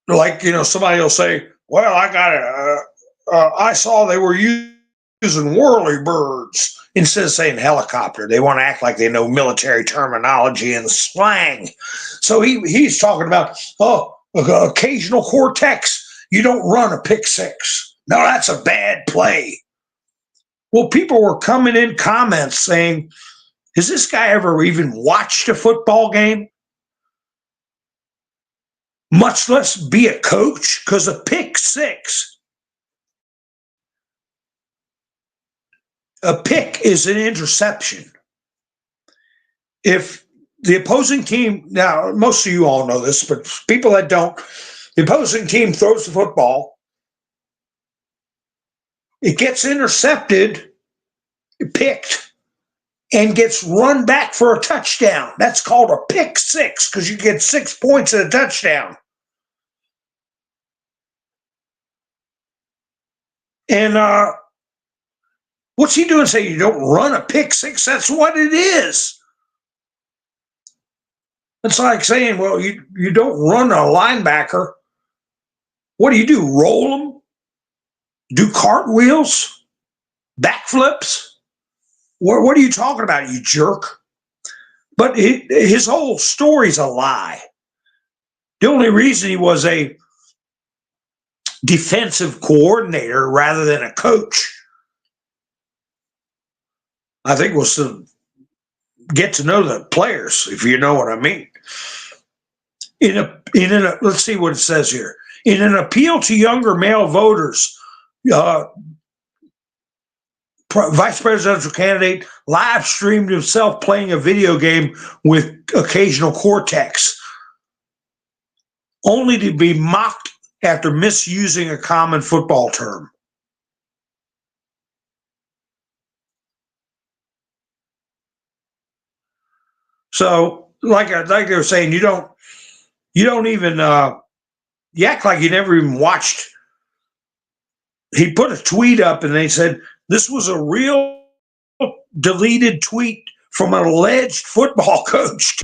Like, you know, somebody will say, well, I saw they were using whirlybirds instead of saying helicopter. They want to act like they know military terminology and slang. So he's talking about, occasional Cortex. You don't run a pick six. No, that's a bad play. Well, people were coming in comments saying, has this guy ever even watched a football game? Much less be a coach, because a pick six, a pick is an interception. If the opposing team, now most of you all know this, but people that don't, the opposing team throws the football, it gets intercepted, picked, and gets run back for a touchdown. That's called a pick six, because you get 6 points at a touchdown. And what's he doing saying you don't run a pick six? That's what it is. It's like saying, well, you don't run a linebacker. What do? Roll them? Do cartwheels? Backflips? What are you talking about, you jerk? But his whole story's a lie. The only reason he was a defensive coordinator rather than a coach, I think, was to get to know the players, if you know what I mean. Let's see what it says here. In an appeal to younger male voters, vice presidential candidate live streamed himself playing a video game with occasional Cortex, only to be mocked after misusing a common football term. So, like they were saying, you don't even you act like you never even watched. He put a tweet up, and they said this was a real deleted tweet from an alleged football coach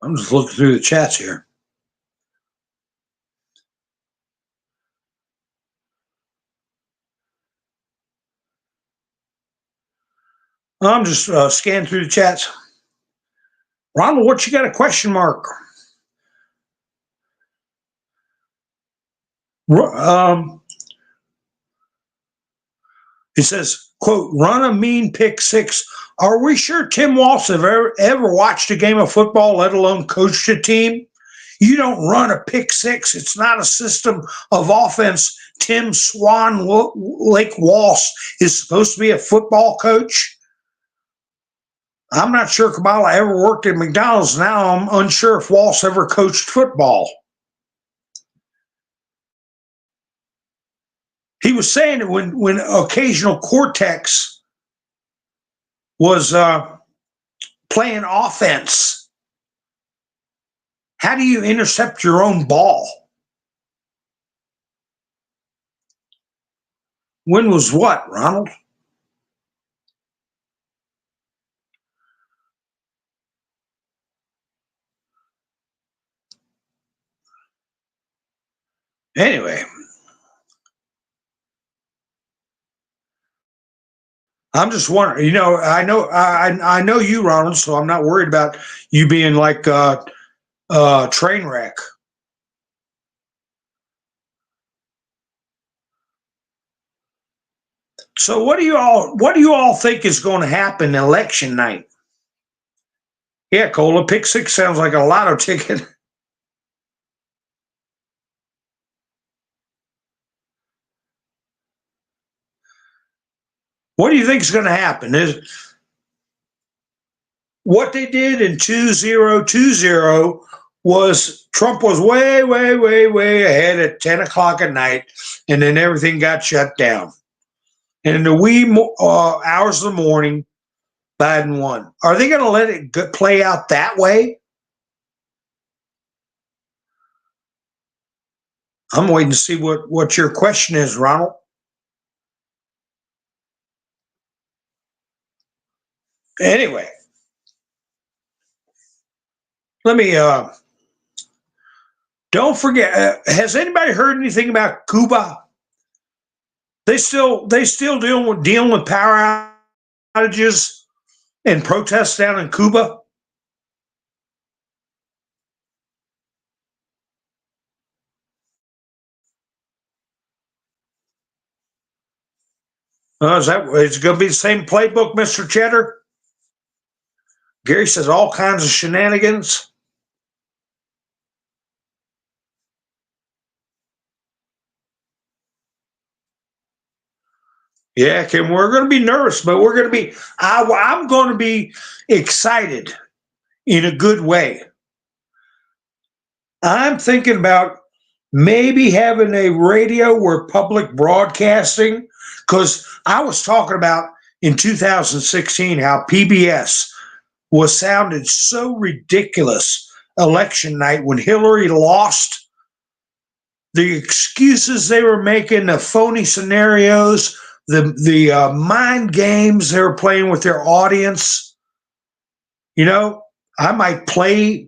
I'm just looking through the chats here. I'm just scanning through the chats. Ronald, what you got a question mark? It says, quote, run a mean pick six. Are we sure Tim Walsh have ever watched a game of football, let alone coached a team? You don't run a pick six. It's not a system of offense. Tim Swan Lake Walsh is supposed to be a football coach. I'm not sure Kamala ever worked at McDonald's. Now I'm unsure if Walsh ever coached football. He was saying that when occasional Cortex was playing offense, how do you intercept your own ball? When was what, Ronald? Anyway, I'm just wondering. I know you, Ronald, so I'm not worried about you being like train wreck. So what do you all think is going to happen election night? Yeah, Cola, pick six sounds like a lotto ticket. What do you think is going to happen? Is what they did in 2020 was Trump was way, way, way, way ahead at 10 o'clock at night, and then everything got shut down. And in the wee hours of the morning, Biden won. Are they going to let it play out that way? I'm waiting to see what your question is, Ronald. Anyway, let me don't forget. Has anybody heard anything about Cuba? They still dealing with power outages and protests down in Cuba. Is that it's going to be the same playbook, Mr. Cheddar? Gary says all kinds of shenanigans. Yeah, Kim, we're going to be nervous, but we're going to be. I'm going to be excited in a good way. I'm thinking about maybe having a radio or public broadcasting, because I was talking about in 2016 how PBS was sounded so ridiculous election night when Hillary lost. The excuses they were making, the phony scenarios, the mind games they were playing with their audience. I might play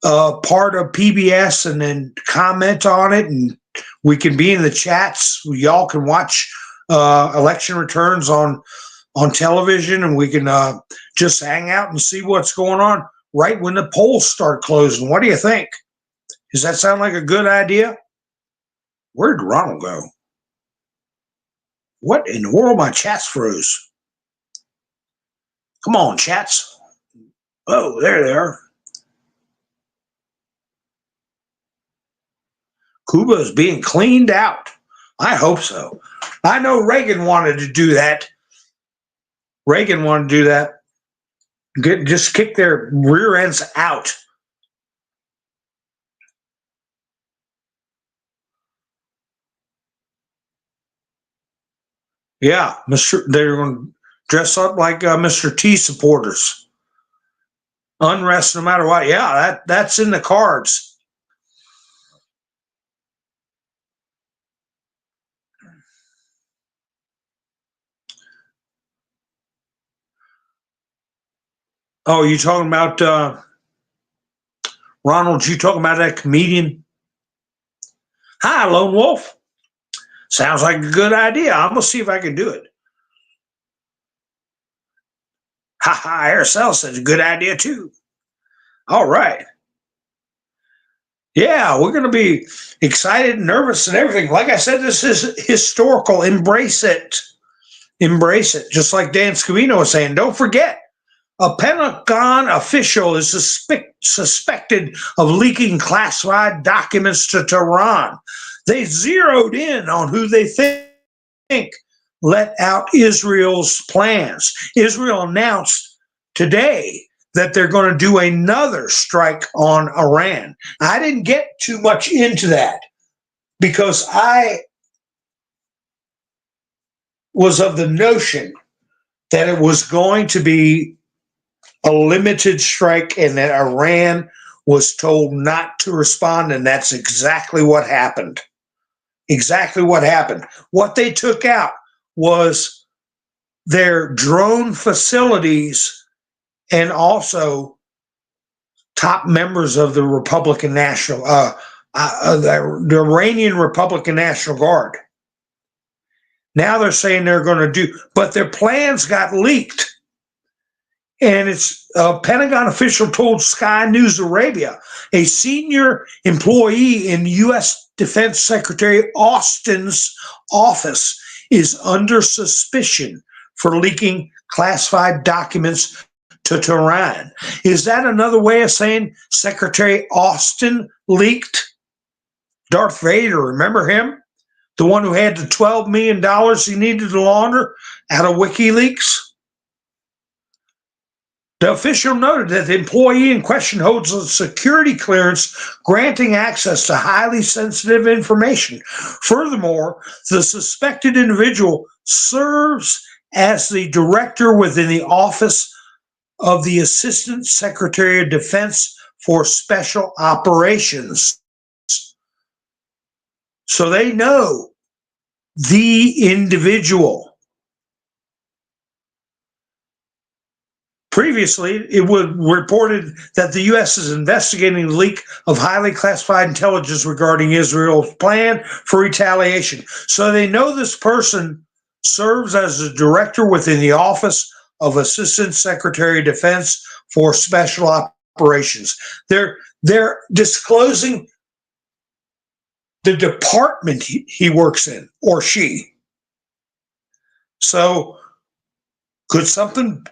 part of PBS and then comment on it, and we can be in the chats. Y'all can watch election returns on television, and we can just hang out and see what's going on right when the polls start closing. What do you think? Does that sound like a good idea? Where did Ronald go? What in the world? My chats froze. Come on, chats. Oh, there they are. Cuba is being cleaned out. I hope so. I know Reagan wanted to do that. Just kick their rear ends out. Yeah, they're going to dress up like Mr. T supporters. Unrest no matter what. Yeah, that's in the cards. Oh, you talking about Ronald, you talking about that comedian? Hi, Lone Wolf. Sounds like a good idea. I'm going to see if I can do it. Ha ha, Arcel says a good idea too. All right. Yeah, we're going to be excited and nervous and everything. Like I said, this is historical. Embrace it. Embrace it. Just like Dan Scavino was saying, don't forget, a Pentagon official is suspected of leaking classified documents to Tehran. They zeroed in on who they think let out Israel's plans. Israel announced today that they're going to do another strike on Iran. I didn't get too much into that because I was of the notion that it was going to be a limited strike and that Iran was told not to respond, and that's exactly what happened. Exactly what happened. What they took out was their drone facilities and also top members of the Republican National, the Iranian Republican National Guard. Now they're saying they're going to do, but their plans got leaked. And it's a Pentagon official told Sky News Arabia, a senior employee in U.S. Defense Secretary Austin's office is under suspicion for leaking classified documents to Tehran. Is that another way of saying Secretary Austin leaked? Darth Vader, remember him? The one who had the $12 million he needed to launder out of WikiLeaks? The official noted that the employee in question holds a security clearance granting access to highly sensitive information. Furthermore, the suspected individual serves as the director within the Office of the Assistant Secretary of Defense for Special Operations. So they know the individual. Previously, it was reported that the U.S. is investigating the leak of highly classified intelligence regarding Israel's plan for retaliation. So they know this person serves as a director within the Office of Assistant Secretary of Defense for Special Operations. They're disclosing the department he works in, or she. So could something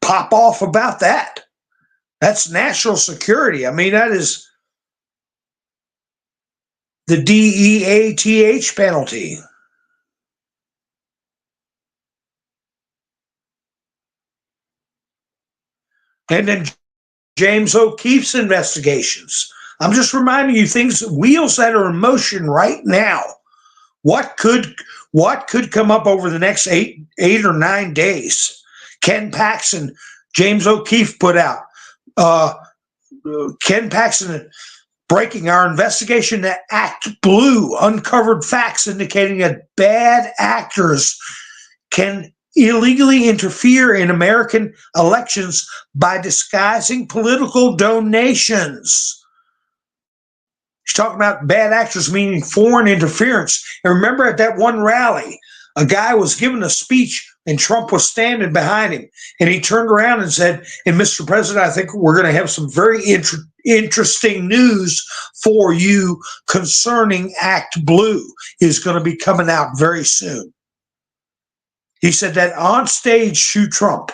pop off about that? That's national security. I mean, that is the DEATH penalty. And then James O'Keefe's investigations. I'm just reminding you things, wheels that are in motion right now. What could come up over the next eight or 9 days? Ken Paxton, James O'Keefe put out. Ken Paxton breaking our investigation to Act Blue uncovered facts indicating that bad actors can illegally interfere in American elections by disguising political donations. He's talking about bad actors meaning foreign interference. And remember at that one rally, a guy was giving a speech and Trump was standing behind him. And he turned around and said, and Mr. President, I think we're going to have some very interesting news for you concerning Act Blue is going to be coming out very soon. He said that on stage to Trump.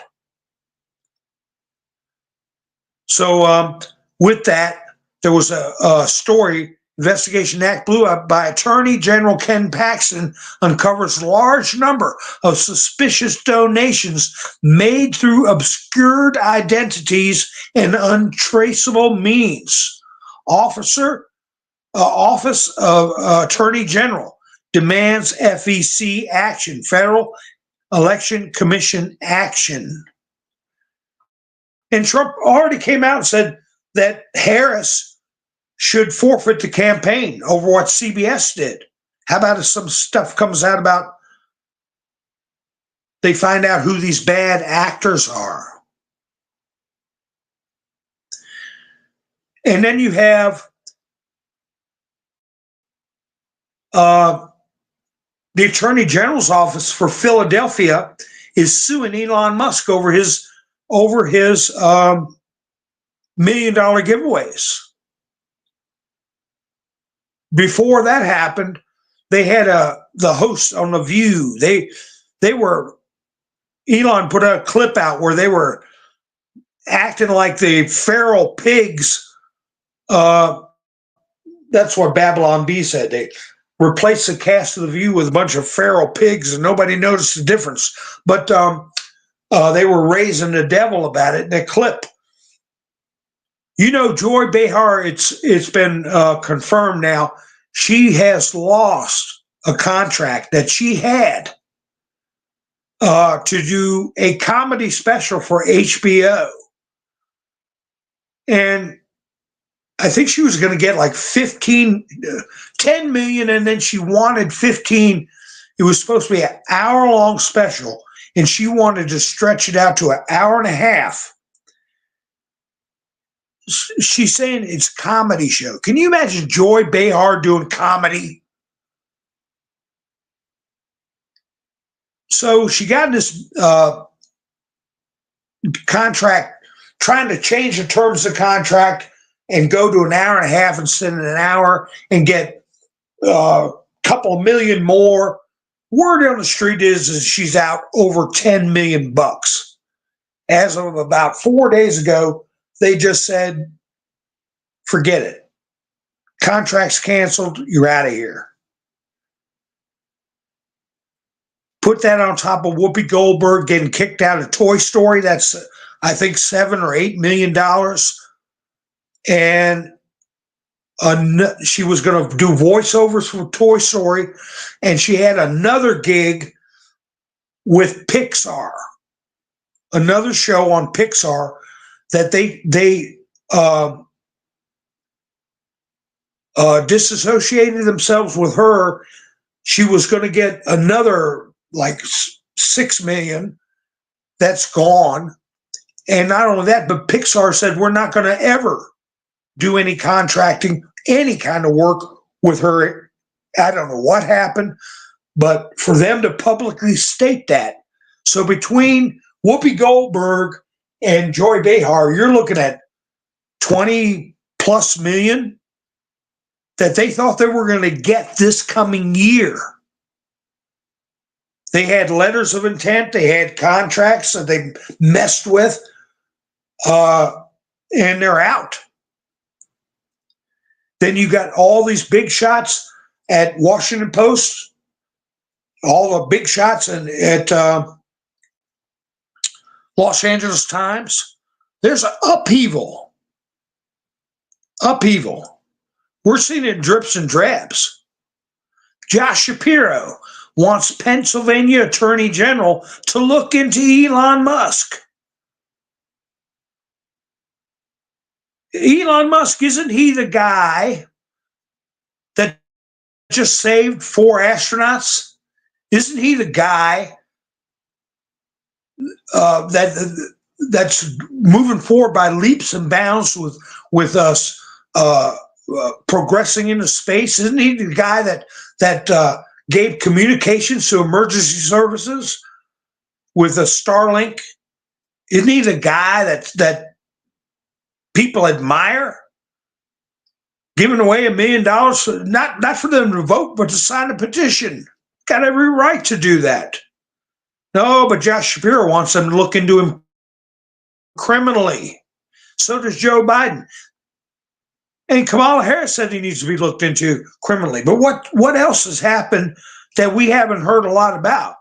So with that, there was a story, Investigation Act Blue, by Attorney General Ken Paxton uncovers large number of suspicious donations made through obscured identities and untraceable means. Office of Attorney General demands FEC action, Federal Election Commission action. And Trump already came out and said that Harris should forfeit the campaign over what CBS did. How about if some stuff comes out about they find out who these bad actors are? And then you have the Attorney General's office for Philadelphia is suing Elon Musk over his $1 million giveaways. Before that happened, they had the host on The View. Elon put a clip out where they were acting like the feral pigs. That's what Babylon Bee said. They replaced the cast of The View with a bunch of feral pigs, and nobody noticed the difference. But they were raising the devil about it in a clip. You know, Joy Behar, it's been confirmed now, she has lost a contract that she had to do a comedy special for HBO. And I think she was going to get like 10 million, and then she wanted 15. It was supposed to be an hour-long special, and she wanted to stretch it out to an hour and a half. She's saying it's a comedy show. Can you imagine Joy Behar doing comedy? So she got this contract, trying to change the terms of the contract and go to an hour and a half instead of an hour and get a couple million more. Word on the street is she's out over 10 million bucks. As of about 4 days ago, they just said, forget it. Contract's canceled. You're out of here. Put that on top of Whoopi Goldberg getting kicked out of Toy Story. That's, I think, $7 or $8 million. And she was going to do voiceovers for Toy Story. And she had another gig with Pixar, another show on Pixar that they disassociated themselves with her. She was going to get another like 6 million. That's gone. And not only that, but Pixar said, we're not going to ever do any contracting, any kind of work with her. I don't know what happened, but for them to publicly state that. So between Whoopi Goldberg and Joy Behar, you're looking at 20 plus million that they thought they were going to get this coming year. They had letters of intent. They had contracts that they messed with, and they're out. Then you got all these big shots at Washington Post, all the big shots at Los Angeles Times. There's an upheaval. We're seeing it in drips and drabs. Josh Shapiro wants Pennsylvania Attorney General to look into Elon Musk. Elon Musk, isn't he the guy that just saved 4 astronauts? Isn't he the guy that's moving forward by leaps and bounds with us progressing into space? Isn't he the guy that gave communications to emergency services with a Starlink? Isn't he the guy that people admire? Giving away $1 million, not for them to vote, but to sign a petition. Got every right to do that. No, but Josh Shapiro wants them to look into him criminally. So does Joe Biden. And Kamala Harris said he needs to be looked into criminally. But what else has happened that we haven't heard a lot about?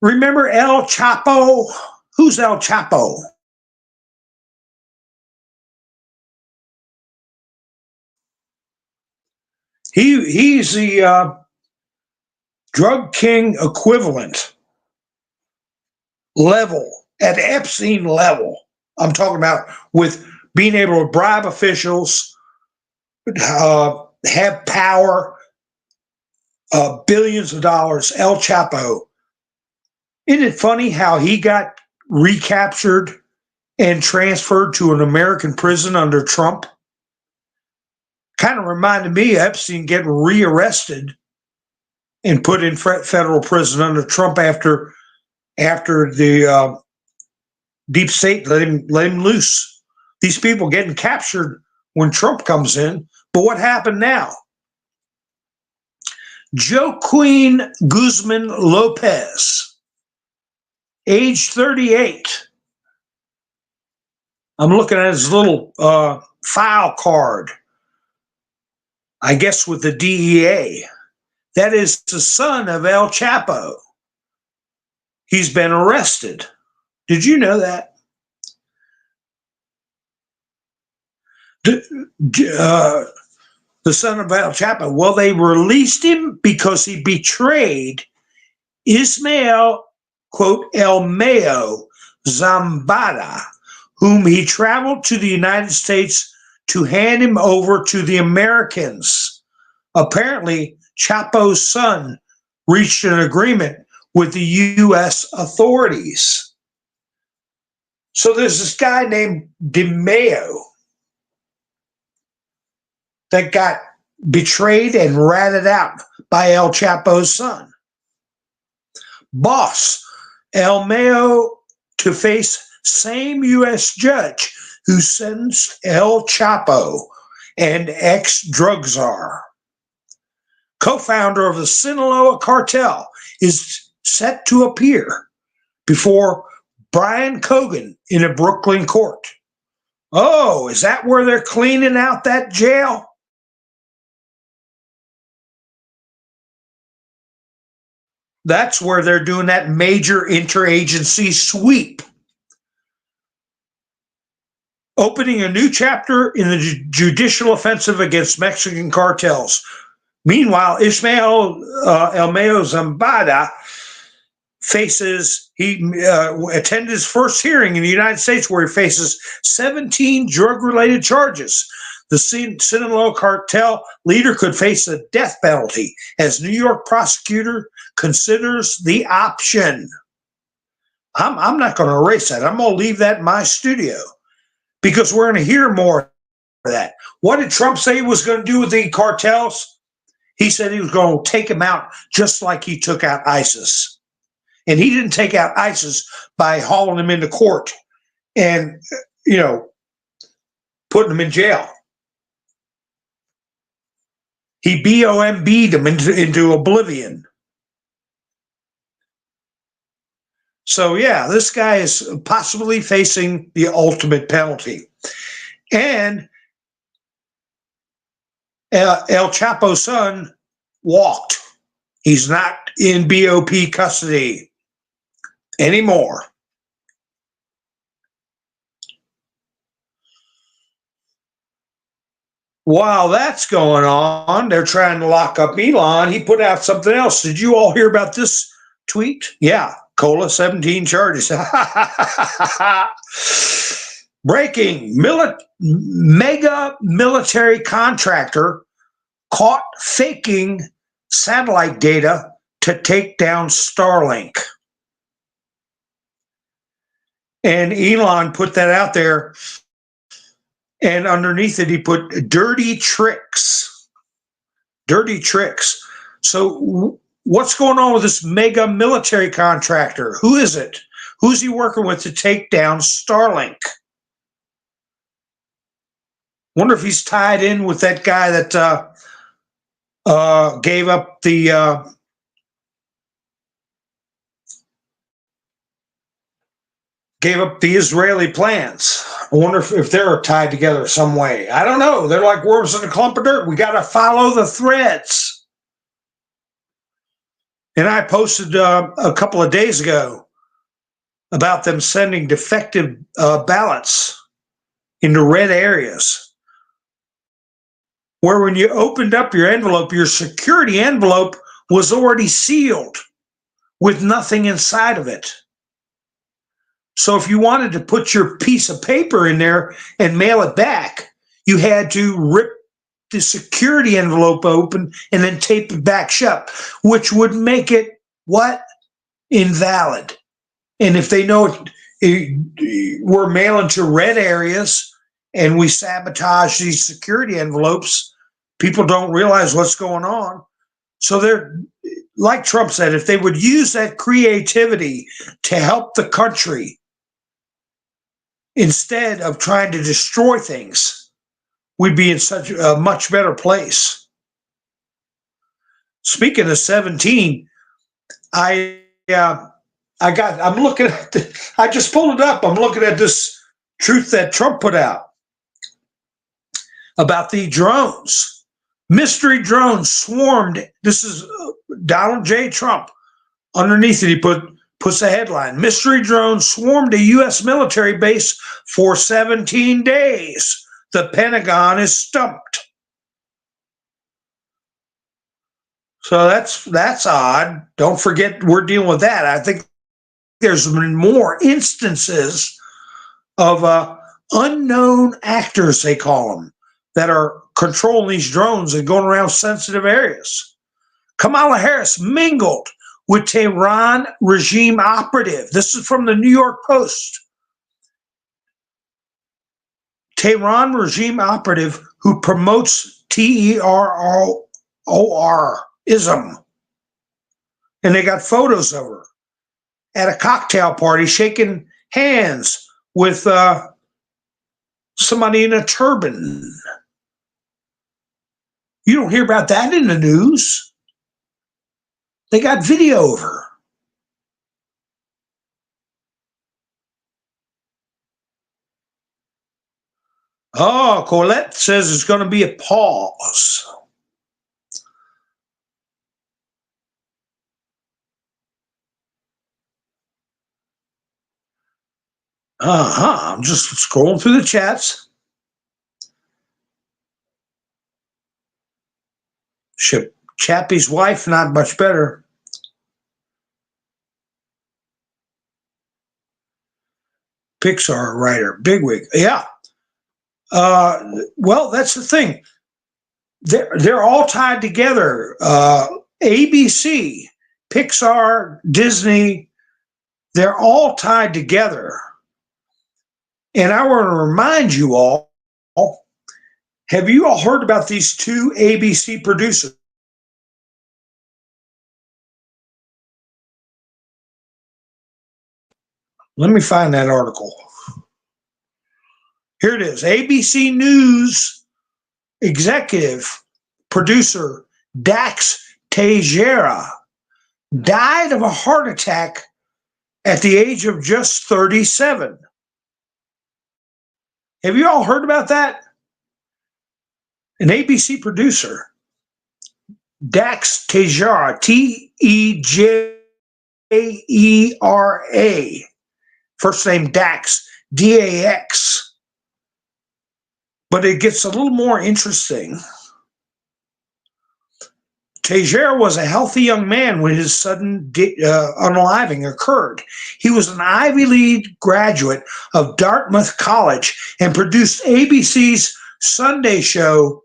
Remember El Chapo? Who's El Chapo? He's the drug king equivalent level, at Epstein level. I'm talking about with being able to bribe officials, have power, billions of dollars. El Chapo. Isn't it funny how he got recaptured and transferred to an American prison under Trump. Kind of reminded me of Epstein getting rearrested and put in federal prison under Trump after the deep state let him loose. These people getting captured when Trump comes in. But what happened now? Joaquin Guzman Lopez, age 38. I'm looking at his little file card, I guess with the DEA. That is the son of El Chapo. He's been arrested. Did you know that? The son of El Chapo. Well, they released him because he betrayed Ismael, quote, El Mayo Zambada, whom he traveled to the United States to hand him over to the Americans. Apparently, Chapo's son reached an agreement with the U.S. authorities. So there's this guy named De Mayo that got betrayed and ratted out by El Chapo's son. Boss, El Mayo to face same U.S. judge who sentenced El Chapo and ex-drug czar. Co-founder of the Sinaloa cartel is set to appear before Brian Cogan in a Brooklyn court. Oh, is that where they're cleaning out that jail? That's where they're doing that major interagency sweep. Opening a new chapter in the judicial offensive against Mexican cartels. Meanwhile, Ismael El Mayo Zambada attended his first hearing in the United States where he faces 17 drug-related charges. The Sinaloa cartel leader could face a death penalty as New York prosecutor considers the option. I'm not going to erase that. I'm going to leave that in my studio because we're going to hear more of that. What did Trump say he was going to do with the cartels? He said he was going to take them out just like he took out ISIS. And he didn't take out ISIS by hauling them into court and, putting them in jail. He BOMB'd them into oblivion. So, yeah, this guy is possibly facing the ultimate penalty. And El Chapo's son walked. He's not in BOP custody anymore. While that's going on, they're trying to lock up Elon. He put out something else. Did you all hear about this tweet? Yeah, Cola 17 charges. Breaking, mega military contractor caught faking satellite data to take down Starlink. And Elon put that out there. And underneath it, he put dirty tricks. Dirty tricks. So what's going on with this mega military contractor? Who is it? Who's he working with to take down Starlink? Wonder if he's tied in with that guy that gave up the Israeli plans. I wonder if they're tied together some way. I don't know. They're like worms in a clump of dirt. We got to follow the threads. And I posted a couple of days ago about them sending defective ballots into red areas, where when you opened up your envelope, your security envelope was already sealed with nothing inside of it. So if you wanted to put your piece of paper in there and mail it back, you had to rip the security envelope open and then tape it back shut, which would make it what? Invalid. And if they know we're mailing to red areas and we sabotage these security envelopes. People don't realize what's going on. So they're, like Trump said, if they would use that creativity to help the country instead of trying to destroy things, we'd be in such a much better place. Speaking of 17, I'm looking at I just pulled it up. I'm looking at this truth that Trump put out about the drones. Mystery drones swarmed. This is Donald J. Trump. Underneath it, he puts a headline: Mystery drones swarmed a U.S. military base for 17 days. The Pentagon is stumped. So that's odd. Don't forget, we're dealing with that. I think there's been more instances of unknown actors, they call them, that are controlling these drones and going around sensitive areas. Kamala Harris mingled with Tehran regime operative. This is from the New York Post. Tehran regime operative who promotes terrorism. And they got photos of her at a cocktail party shaking hands with somebody in a turban. You don't hear about that in the news. They got video of her. Oh, Colette says it's going to be a pause. I'm just scrolling through the chats. Chappie's wife, not much better. Pixar writer, bigwig. Yeah. Well, that's the thing. They're all tied together. ABC, Pixar, Disney, they're all tied together. And I want to remind you all, have you all heard about these two ABC producers? Let me find that article. Here it is. ABC News executive producer Dax Teixeira died of a heart attack at the age of just 37. Have you all heard about that? An ABC producer, Dax Teixeira, Tejera, first name Dax, Dax. But it gets a little more interesting. Teixeira was a healthy young man when his sudden unaliving occurred. He was an Ivy League graduate of Dartmouth College and produced ABC's Sunday show.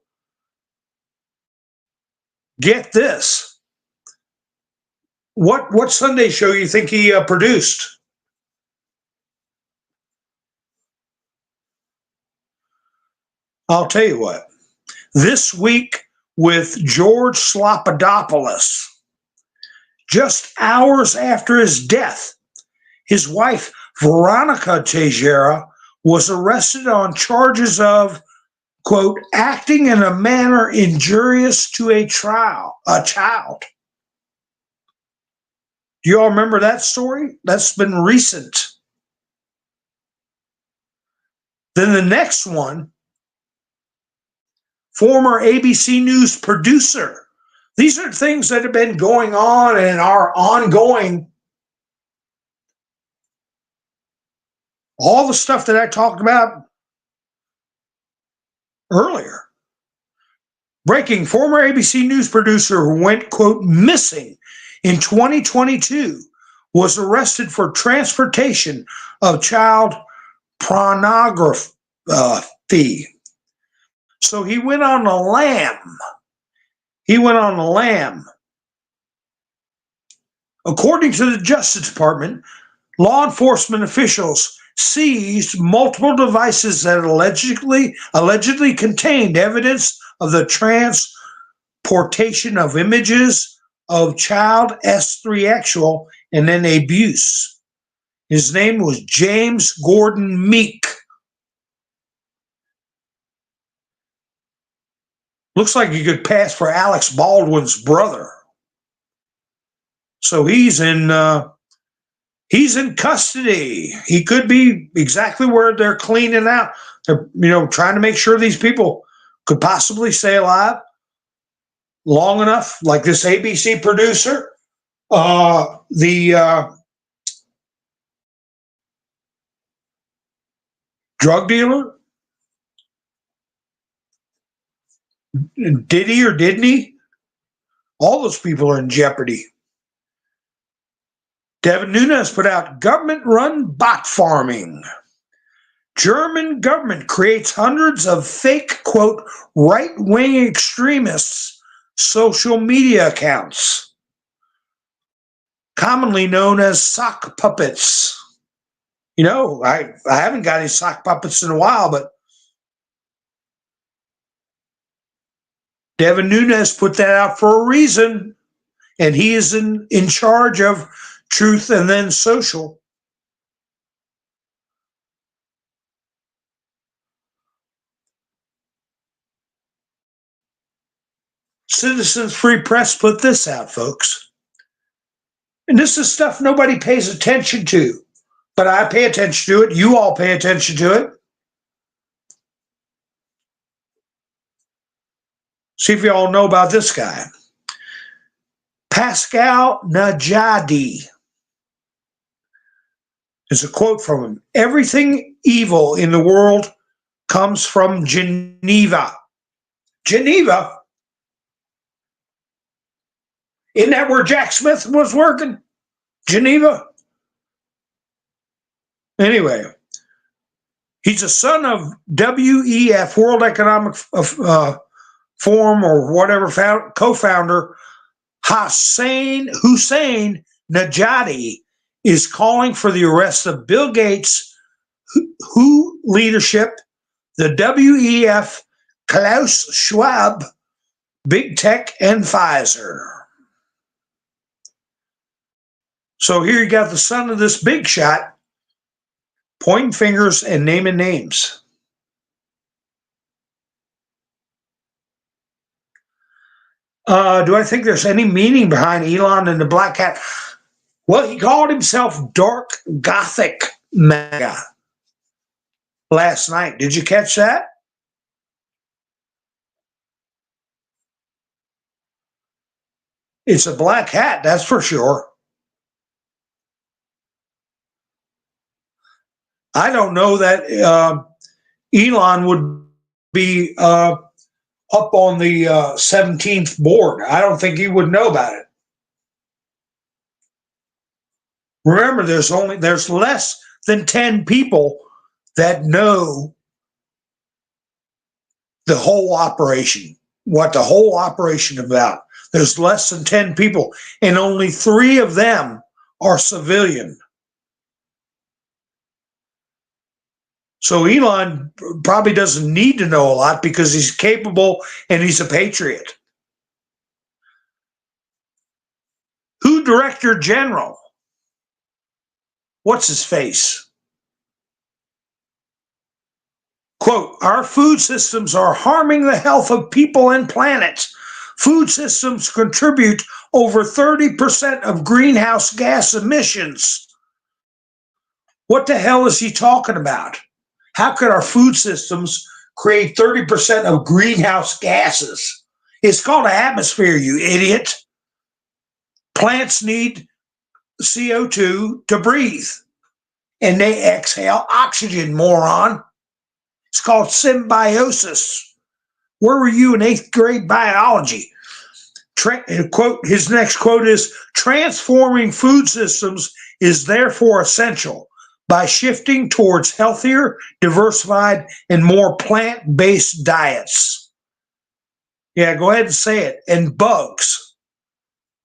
Get this. What Sunday show you think he produced? I'll tell you what. This Week with George Slopadopoulos. Just hours after his death, his wife, Veronica Teixeira, was arrested on charges of, quote, acting in a manner injurious to a child. Do you all remember that story? That's been recent. Then the next one, former ABC News producer. These are things that have been going on and are ongoing. All the stuff that I talked about earlier. Breaking: former ABC News producer who went, quote, missing in 2022 was arrested for transportation of child pornography. So he went on a lam. According to the Justice Department, Law enforcement officials seized multiple devices that allegedly contained evidence of the transportation of images of child S3 actual and then abuse. His name was James Gordon Meek. Looks like he could pass for Alex Baldwin's brother. So he's in custody. He could be exactly where they're cleaning out. They're, trying to make sure these people could possibly stay alive long enough, like this ABC producer, the drug dealer. Did he or didn't he? All those people are in jeopardy. Devin Nunes put out government-run bot farming. German government creates hundreds of fake, quote, right-wing extremists social media accounts, commonly known as sock puppets. I haven't got any sock puppets in a while, but Devin Nunes put that out for a reason, and he is in charge of Truth and Then Social. Citizens Free Press put this out, folks. And this is stuff nobody pays attention to, but I pay attention to it. You all pay attention to it. See if you all know about this guy. Pascal Najadi. There's a quote from him. Everything evil in the world comes from Geneva. Geneva? Isn't that where Jack Smith was working? Geneva? Anyway, he's a son of WEF, World Economic Forum, or whatever, co-founder Hussein Najadi is calling for the arrest of Bill Gates, WHO leadership, the WEF, Klaus Schwab, Big Tech, and Pfizer. So here you got the son of this big shot pointing fingers and naming names. Do I think there's any meaning behind Elon and the black hat? Well, he called himself Dark Gothic MAGA last night. Did you catch that? It's a black hat, that's for sure. I don't know that Elon would be up on the 17th board. I don't think he would know about it. Remember, there's less than 10 people that know the whole operation, what the whole operation is about. There's less than 10 people, and only 3 of them are civilian. So Elon probably doesn't need to know a lot because he's capable and he's a patriot. WHO Director General? What's his face? Quote, our food systems are harming the health of people and planets. Food systems contribute over 30% of greenhouse gas emissions. What the hell is he talking about? How could our food systems create 30% of greenhouse gases? It's called an atmosphere, you idiot. Plants need CO2 to breathe, and they exhale oxygen, moron. It's called symbiosis. Where were you in 8th grade biology? His next quote is, transforming food systems is therefore essential. By shifting towards healthier, diversified, and more plant-based diets. Yeah, go ahead and say it. And bugs.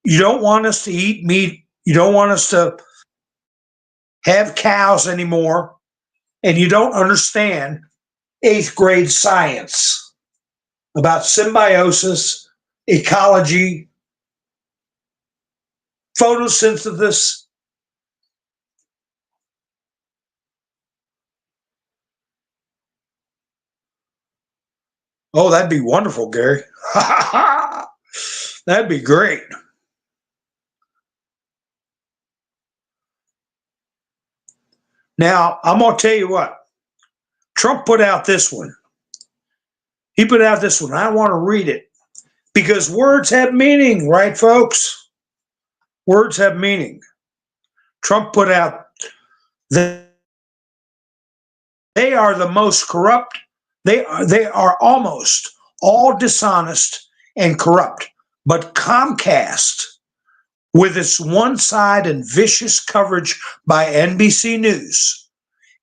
You don't want us to eat meat. You don't want us to have cows anymore, and you don't understand 8th grade science about symbiosis, ecology, photosynthesis. Oh, that'd be wonderful, Gary. That'd be great. Now, I'm going to tell you what. Trump put out this one. He put out this one. I want to read it because words have meaning, right, folks? Words have meaning. Trump put out that they are the most corrupt. They are almost all dishonest and corrupt. But Comcast, with its one-sided and vicious coverage by NBC News,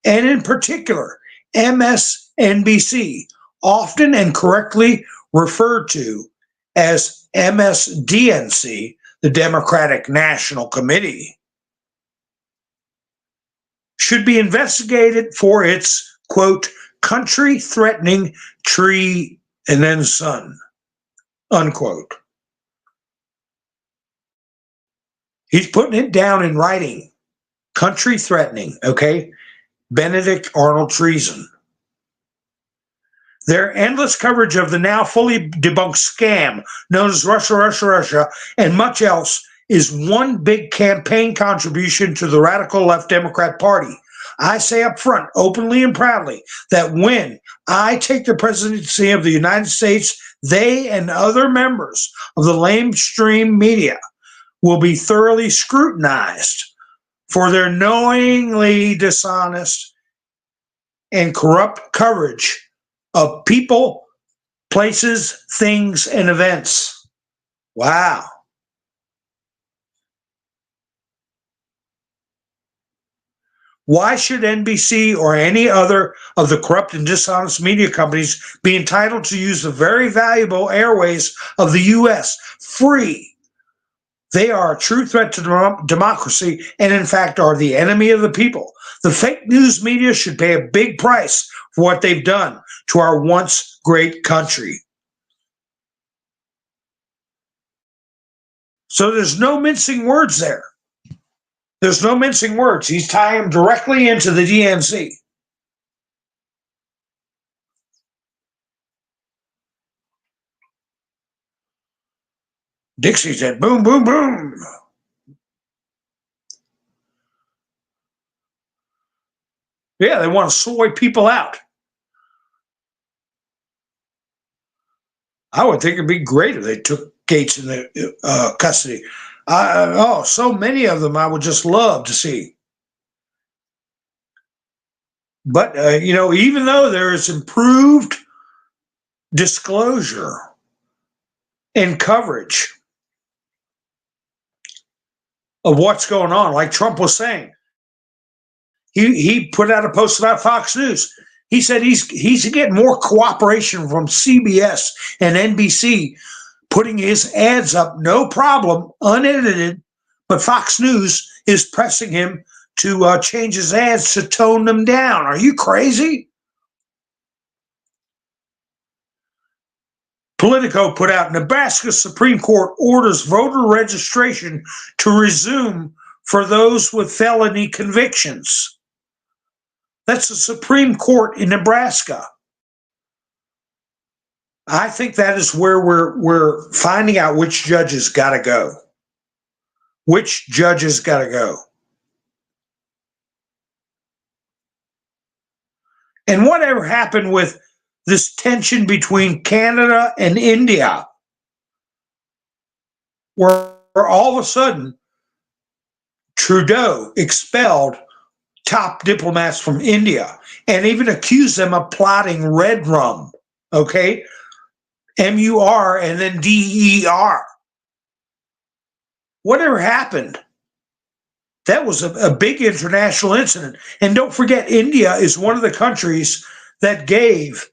and in particular MSNBC, often and correctly referred to as MSDNC, the Democratic National Committee, should be investigated for its, quote, country-threatening tree and then son, unquote. He's putting it down in writing. Country-threatening, okay? Benedict Arnold treason. Their endless coverage of the now fully debunked scam known as Russia, Russia, Russia, and much else is one big campaign contribution to the radical left Democrat Party. I say up front, openly and proudly, that when I take the presidency of the United States, they and other members of the lamestream media will be thoroughly scrutinized for their knowingly dishonest and corrupt coverage of people, places, things, and events. Wow. Why should NBC or any other of the corrupt and dishonest media companies be entitled to use the very valuable airways of the U.S. free? They are a true threat to democracy and, in fact, are the enemy of the people. The fake news media should pay a big price for what they've done to our once great country. So there's no mincing words there. There's no mincing words. He's tying them directly into the DNC. Dixie said, boom, boom, boom. Yeah, they want to soy people out. I would think it'd be great if they took Gates in the custody. So many of them I would just love to see. But, even though there is improved disclosure and coverage of what's going on, like Trump was saying, he put out a post about Fox News. He said he's getting more cooperation from CBS and NBC, putting his ads up, no problem, unedited, but Fox News is pressing him to change his ads to tone them down. Are you crazy? Politico put out, Nebraska Supreme Court orders voter registration to resume for those with felony convictions. That's the Supreme Court in Nebraska. I think that is where we're finding out which judges got to go. Which judges got to go. And whatever happened with this tension between Canada and India, where all of a sudden Trudeau expelled top diplomats from India and even accused them of plotting red rum, okay? MUR and then DER. Whatever happened? That was a big international incident. And don't forget, India is one of the countries that gave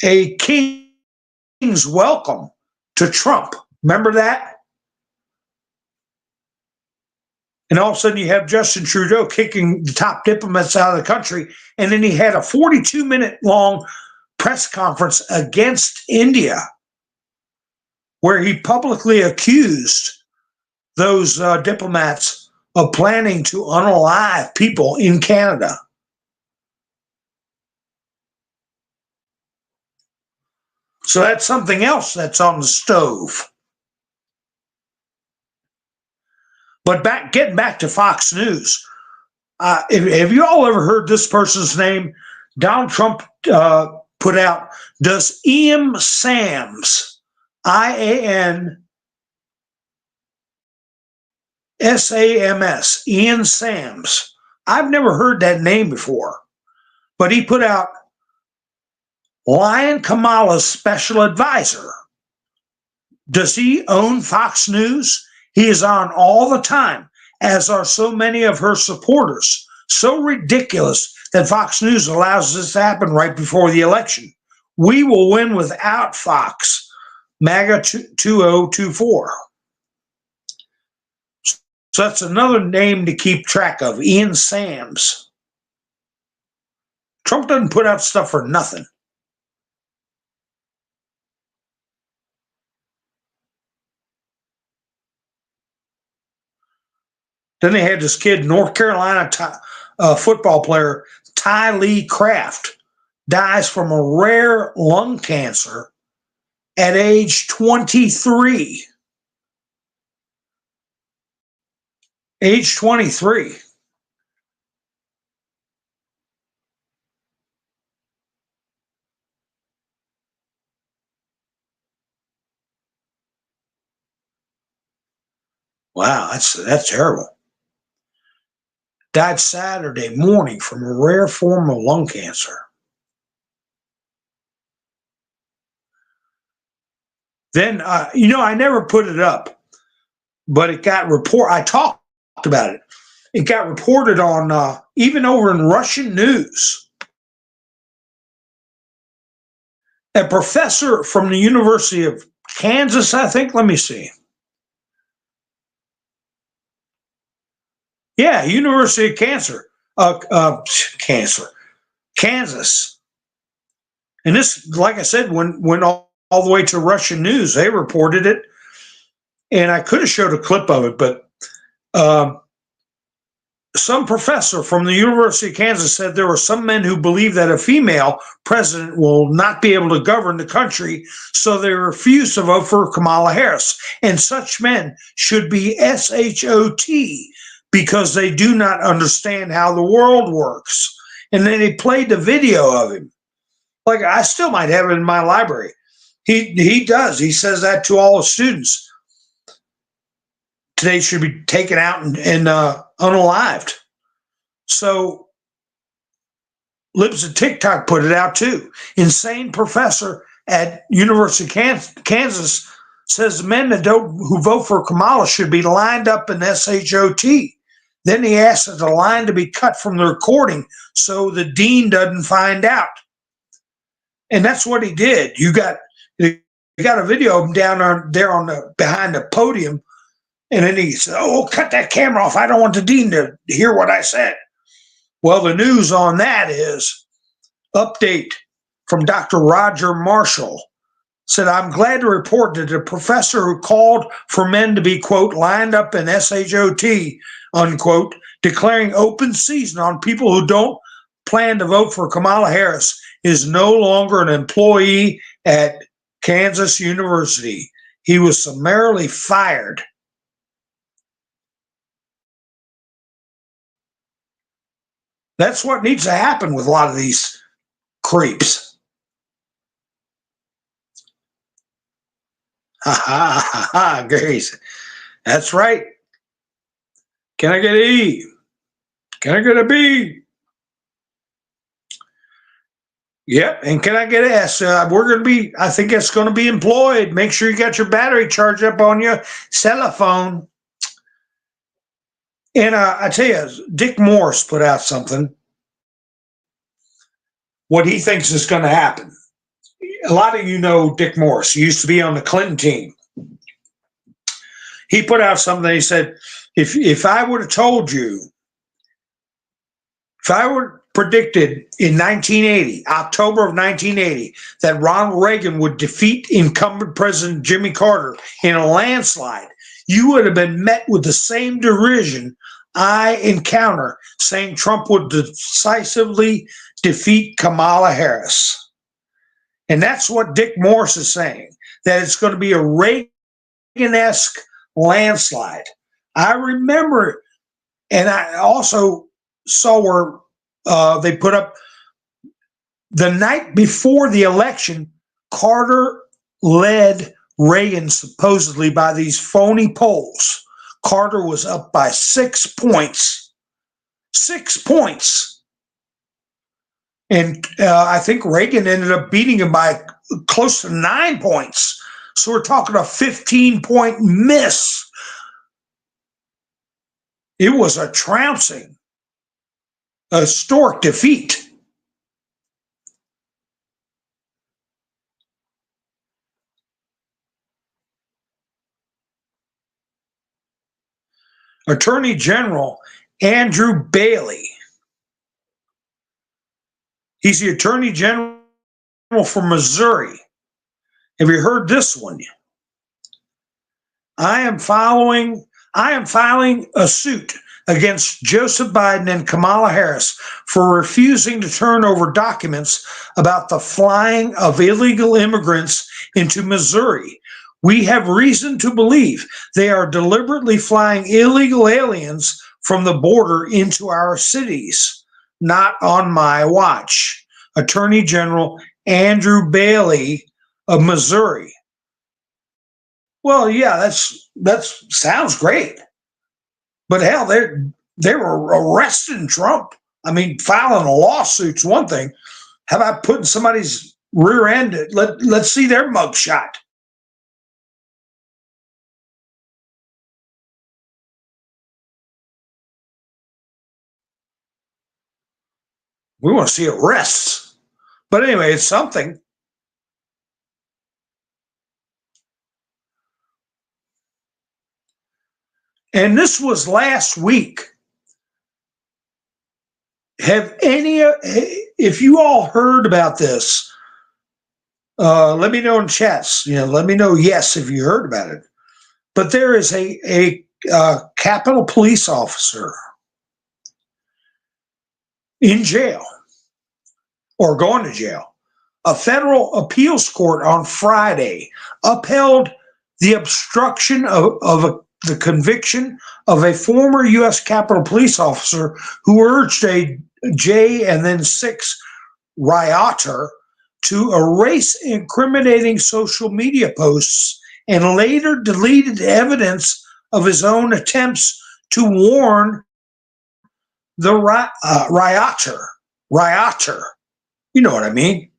a king's welcome to Trump. Remember that? And all of a sudden you have Justin Trudeau kicking the top diplomats out of the country. And then he had a 42-minute long press conference against India where he publicly accused those diplomats of planning to unalive people in Canada. So that's something else that's on the stove. But getting back to Fox News, have you all ever heard this person's name? Donald Trump put out, does Ian Sams, IANSAMS, Ian Sams. I've never heard that name before, but he put out Lion Kamala's special advisor. Does he own Fox News? He is on all the time, as are so many of her supporters. So ridiculous that Fox News allows this to happen right before the election. We will win without Fox. MAGA 2024. So that's another name to keep track of, Ian Sams. Trump doesn't put out stuff for nothing. Then they had this kid, North Carolina football player, Ty Lee Kraft, dies from a rare lung cancer at age 23. Age 23. Wow, that's terrible. Died Saturday morning from a rare form of lung cancer. Then, I never put it up, but it got I talked about it. It got reported on, even over in Russian news. A professor from the University of Kansas, I think, let me see. Yeah, University of Kansas. And this, like I said, went all the way to Russian news. They reported it. And I could have showed a clip of it, but some professor from the University of Kansas said there were some men who believe that a female president will not be able to govern the country, so they refuse to vote for Kamala Harris. And such men should be SHOT because they do not understand how the world works. And then he played the video of him. Like, I still might have it in my library. He does. He says that to all the students. Today should be taken out and unalived. So Libs of TikTok put it out too. Insane professor at University of Kansas says men who vote for Kamala should be lined up in SHOT. Then he asked that the line to be cut from the recording so the dean doesn't find out. And that's what he did. You got a video of him down there behind the podium. And then he said, "Oh, cut that camera off. I don't want the dean to hear what I said." Well, the news on that is, update from Dr. Roger Marshall, said, "I'm glad to report that the professor who called for men to be, quote, lined up in SHOT, unquote, declaring open season on people who don't plan to vote for Kamala Harris is no longer an employee at Kansas University. He was summarily fired." That's what needs to happen with a lot of these creeps. Ha ha ha ha, Grace. That's right. Can I get an E? Can I get a B? Yep, and can I get an S? I think it's going to be employed. Make sure you got your battery charged up on your cell phone. And I tell you, Dick Morris put out something, what he thinks is going to happen. A lot of you know Dick Morris. He used to be on the Clinton team. He put out something. He said, if I would have told you, if I were predicted in 1980, October of 1980, that Ronald Reagan would defeat incumbent President Jimmy Carter in a landslide, you would have been met with the same derision I encounter, saying Trump would decisively defeat Kamala Harris. And that's what Dick Morris is saying, that it's going to be a Reagan-esque landslide. I remember, and I also saw where they put up the night before the election, Carter led Reagan supposedly by these phony polls. Carter was up by 6 points. 6 points. And I think Reagan ended up beating him by close to 9 points. So we're talking a 15-point miss. It was a trouncing, a historic defeat. Attorney General Andrew Bailey. He's the Attorney General for Missouri. Have you heard this one? I am filing a suit against Joseph Biden and Kamala Harris for refusing to turn over documents about the flying of illegal immigrants into Missouri. We have reason to believe they are deliberately flying illegal aliens from the border into our cities. Not on my watch. Attorney General Andrew Bailey of Missouri. Well, yeah, that sounds great. But hell, they were arresting Trump. I mean, filing a lawsuit's one thing. How about putting somebody's rear end? Let's see their mugshot. We want to see arrests. But anyway, it's something. And this was last week. If you all heard about this, let me know in chats. Let me know yes if you heard about it. But there is a Capitol police officer in jail or going to jail. A federal appeals court on Friday upheld the obstruction of the conviction of a former U.S. Capitol police officer who urged a J and then 6 rioter to erase incriminating social media posts and later deleted evidence of his own attempts to warn the rioter. You know what I mean?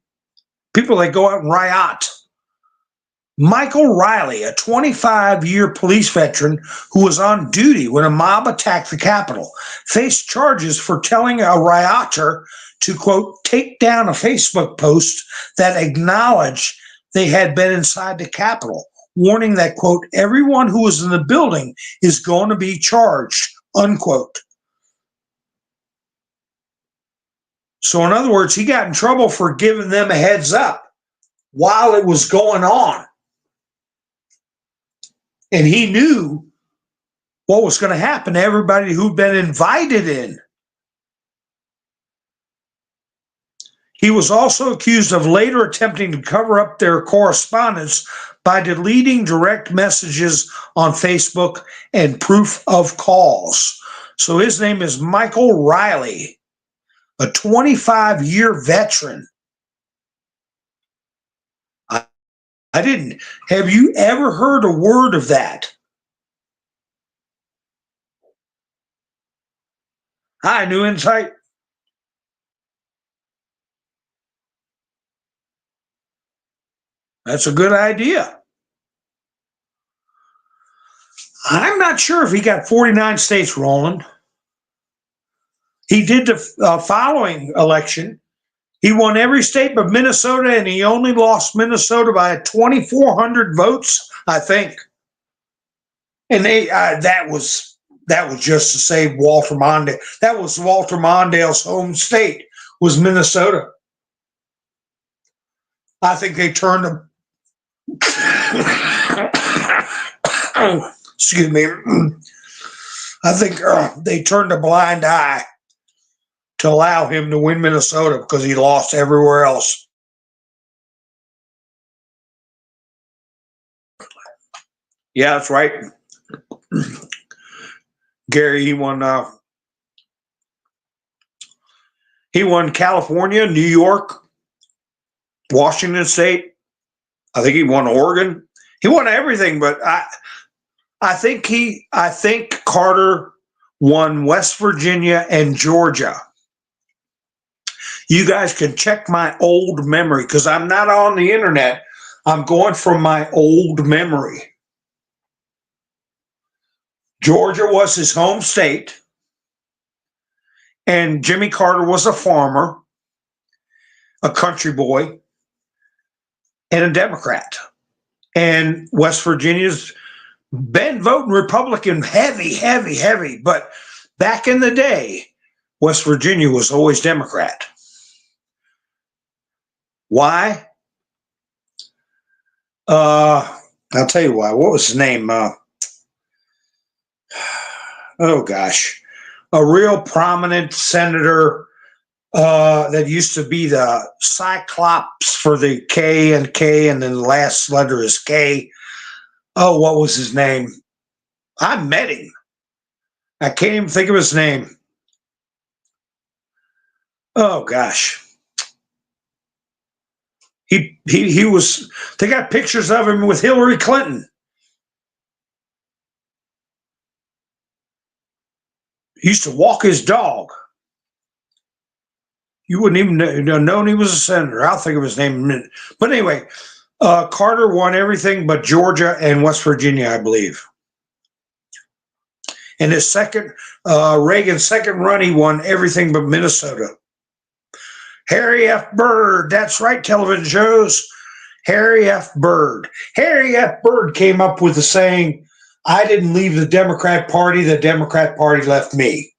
People that go out and riot. Michael Riley, a 25-year police veteran who was on duty when a mob attacked the Capitol, faced charges for telling a rioter to, quote, take down a Facebook post that acknowledged they had been inside the Capitol, warning that, quote, everyone who was in the building is going to be charged, unquote. So in other words, he got in trouble for giving them a heads up while it was going on. And he knew what was going to happen to everybody who'd been invited in. He was also accused of later attempting to cover up their correspondence by deleting direct messages on Facebook and proof of calls. So his name is Michael Riley, a 25-year veteran. I didn't. Have you ever heard a word of that? Hi, New Insight. That's a good idea. I'm not sure if he got 49 states rolling. He did the following election. He won every state but Minnesota, and he only lost Minnesota by 2,400 votes, I think. And that was just to save Walter Mondale. That was Walter Mondale's home state, was Minnesota. I think they turned him. Excuse me. I think they turned a blind eye to allow him to win Minnesota because he lost everywhere else. Yeah, that's right. Gary, he won California, New York, Washington State. I think he won Oregon. He won everything, but I think Carter won West Virginia and Georgia. You guys can check my old memory because I'm not on the internet. I'm going from my old memory. Georgia was his home state, and Jimmy Carter was a farmer, a country boy, and a Democrat. And West Virginia's been voting Republican heavy. But back in the day, West Virginia was always Democrat. Why? I'll tell you why. What was his name? Oh gosh, a real prominent senator that used to be the Cyclops for the K, and then the last letter is K. Oh, what was his name? I met him. I can't even think of his name. Oh gosh. He was, they got pictures of him with Hillary Clinton. He used to walk his dog. You wouldn't even known he was a senator. I'll think of his name in a minute. But anyway, Carter won everything but Georgia and West Virginia, I believe. And his Reagan's second run, he won everything but Minnesota. Harry F. Byrd, that's right, television shows. Harry F. Byrd. Harry F. Byrd came up with the saying, I didn't leave the Democrat Party left me.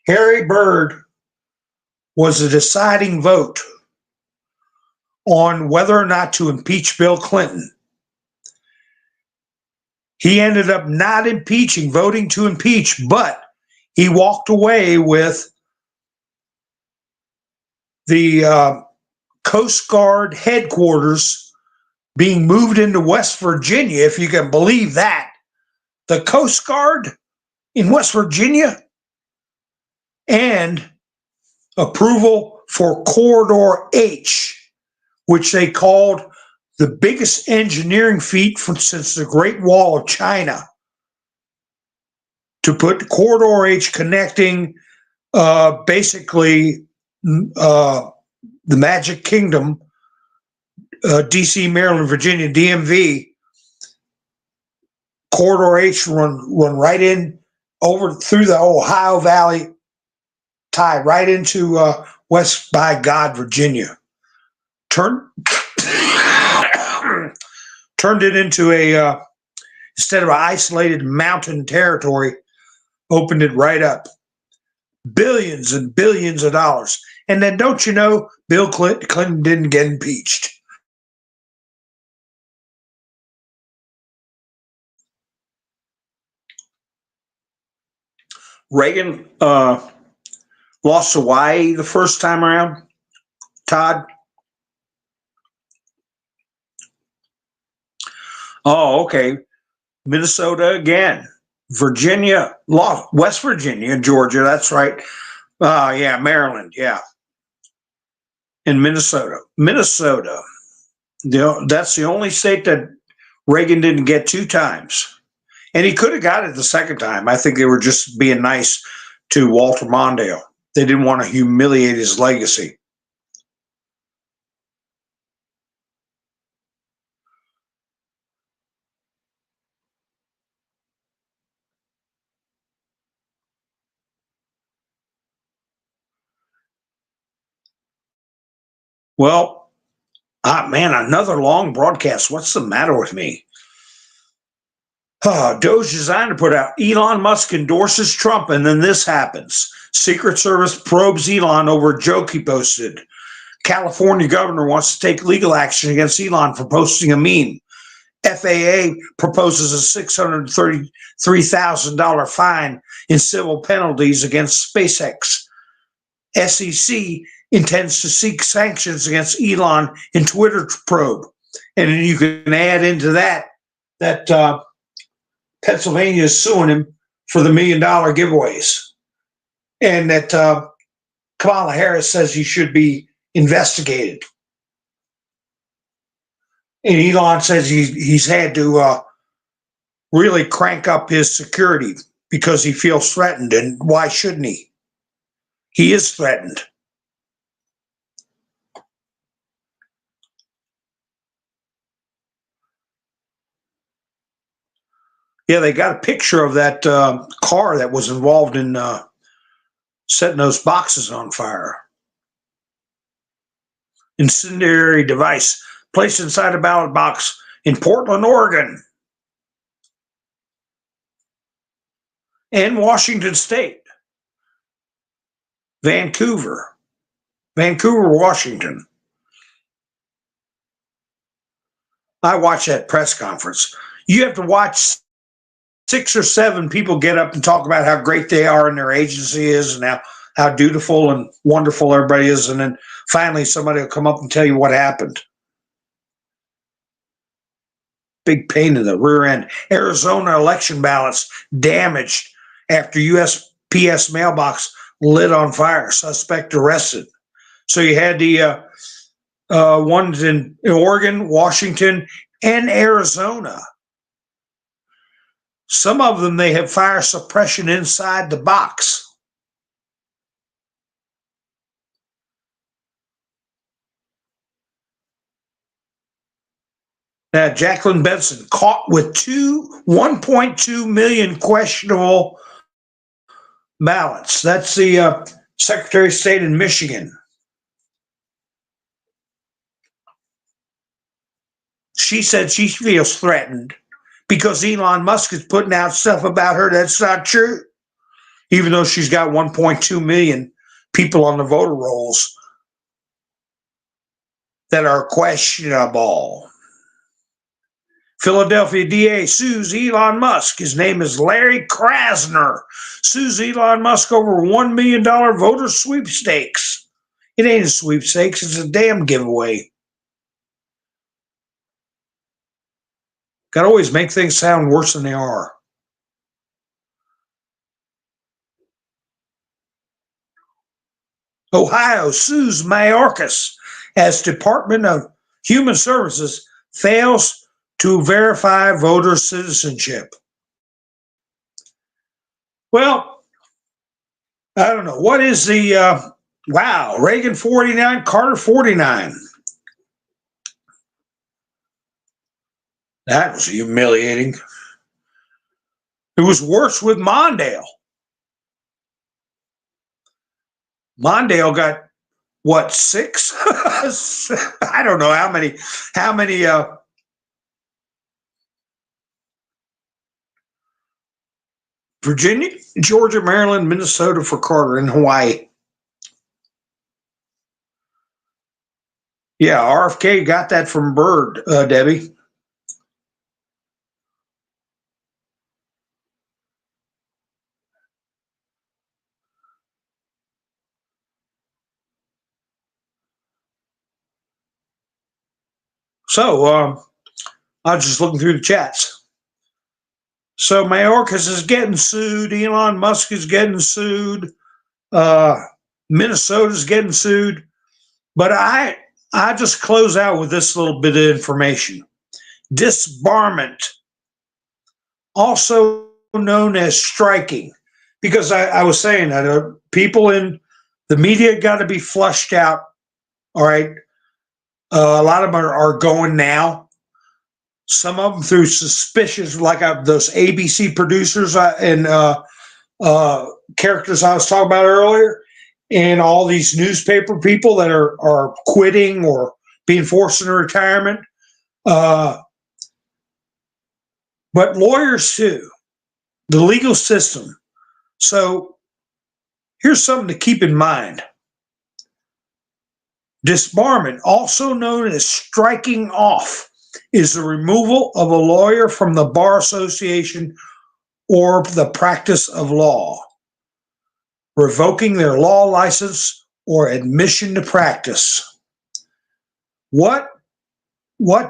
Harry Byrd was the deciding vote on whether or not to impeach Bill Clinton. He ended up not voting to impeach, but he walked away with the Coast Guard headquarters being moved into West Virginia, if you can believe that. The Coast Guard in West Virginia, and approval for Corridor H, which they called the biggest engineering feat since the Great Wall of China, to put Corridor H connecting basically the Magic Kingdom, D.C., Maryland, Virginia, DMV. Corridor H run right in over through the Ohio Valley, tie right into West by God, Virginia. Turned it into instead of an isolated mountain territory, opened it right up. Billions and billions of dollars. And then don't you know, Bill Clinton didn't get impeached. Reagan lost Hawaii the first time around, Todd. Oh, okay. Minnesota again. Virginia, lost West Virginia, Georgia, that's right. Yeah, Maryland, yeah. And Minnesota. That's the only state that Reagan didn't get two times. And he could have got it the second time. I think they were just being nice to Walter Mondale. They didn't want to humiliate his legacy. Well, man, another long broadcast. What's the matter with me? Doge designer put out, Elon Musk endorses Trump, and then this happens. Secret Service probes Elon over a joke he posted. California governor wants to take legal action against Elon for posting a meme. FAA proposes a $633,000 fine in civil penalties against SpaceX. SEC intends to seek sanctions against Elon in Twitter probe. And then you can add into that Pennsylvania is suing him for the $1 million giveaways. And that Kamala Harris says he should be investigated. And Elon says he's had to really crank up his security because he feels threatened. And why shouldn't he? He is threatened. Yeah, they got a picture of that car that was involved in setting those boxes on fire. Incendiary device placed inside a ballot box in Portland, Oregon, and Washington State. Vancouver, Washington. I watched that press conference. You have to watch 6 or 7 people get up and talk about how great they are and their agency is and how dutiful and wonderful everybody is. And then finally somebody will come up and tell you what happened. Big pain in the rear end. Arizona election ballots damaged after USPS mailbox lit on fire. Suspect arrested. So you had the ones in Oregon, Washington, and Arizona. Some of them, they have fire suppression inside the box. Now, Jacqueline Benson caught with 1.2 million questionable ballots. That's the Secretary of State in Michigan. She said she feels threatened because Elon Musk is putting out stuff about her that's not true, even though she's got 1.2 million people on the voter rolls that are questionable. Philadelphia DA sues Elon Musk. His name is Larry Krasner. Sues Elon Musk over $1 million voter sweepstakes. It ain't a sweepstakes, it's a damn giveaway. Got to always make things sound worse than they are. Ohio sues Mayorkas as Department of Human Services fails to verify voter citizenship. Well, I don't know. What is the, Reagan 49, Carter 49. That was humiliating. It was worse with Mondale. Mondale got, what, 6? I don't know how many Virginia, Georgia, Maryland, Minnesota for Carter, and Hawaii. Yeah, RFK got that from Byrd, Debbie. So, I was just looking through the chats. So Mayorkas is getting sued. Elon Musk is getting sued. Minnesota's getting sued. But I just close out with this little bit of information. Disbarment, also known as striking, because I was saying that people in the media got to be flushed out. All right. A lot of them are going now. Some of them through suspicious, like those ABC producers and characters I was talking about earlier, and all these newspaper people that are quitting or being forced into retirement. but lawyers too, the legal system. So here's something to keep in mind. Disbarment, also known as striking off, is the removal of a lawyer from the bar association or the practice of law, revoking their law license or admission to practice. What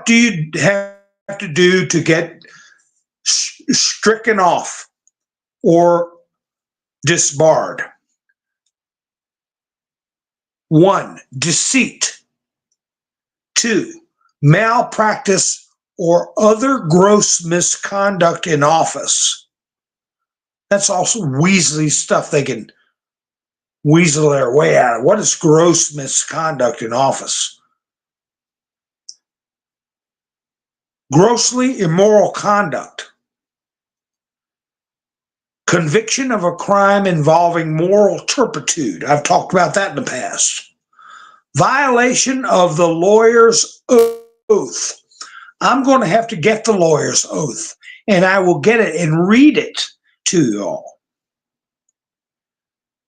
do you have to do to get stricken off or disbarred? 1, deceit. 2, malpractice or other gross misconduct in office. That's also Weasley stuff they can weasel their way out of. What is gross misconduct in office? Grossly immoral conduct. Conviction of a crime involving moral turpitude. I've talked about that in the past. Violation of the lawyer's oath. I'm going to have to get the lawyer's oath, and I will get it and read it to you all.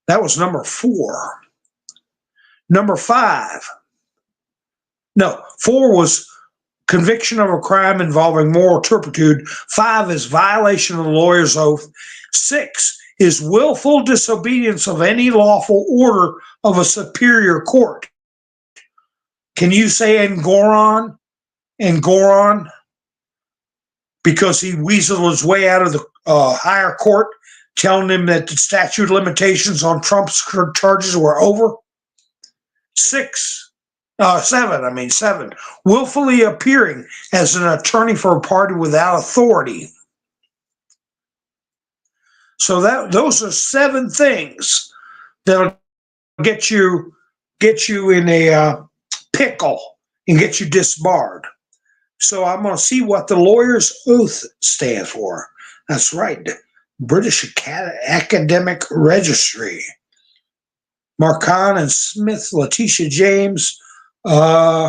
That was number 4. Number 5. No, 4 was conviction of a crime involving moral turpitude. 5 is violation of the lawyer's oath. 6 is willful disobedience of any lawful order of a superior court. Can you say Engoron? Engoron? Because he weaseled his way out of the higher court, telling him that the statute of limitations on Trump's charges were over. 7. Willfully appearing as an attorney for a party without authority. So those are 7 things that'll get you in a pickle and get you disbarred. So I'm going to see what the lawyer's oath stands for. That's right, British Academic Registry. Marcon and Smith, Letitia James, Kaplan,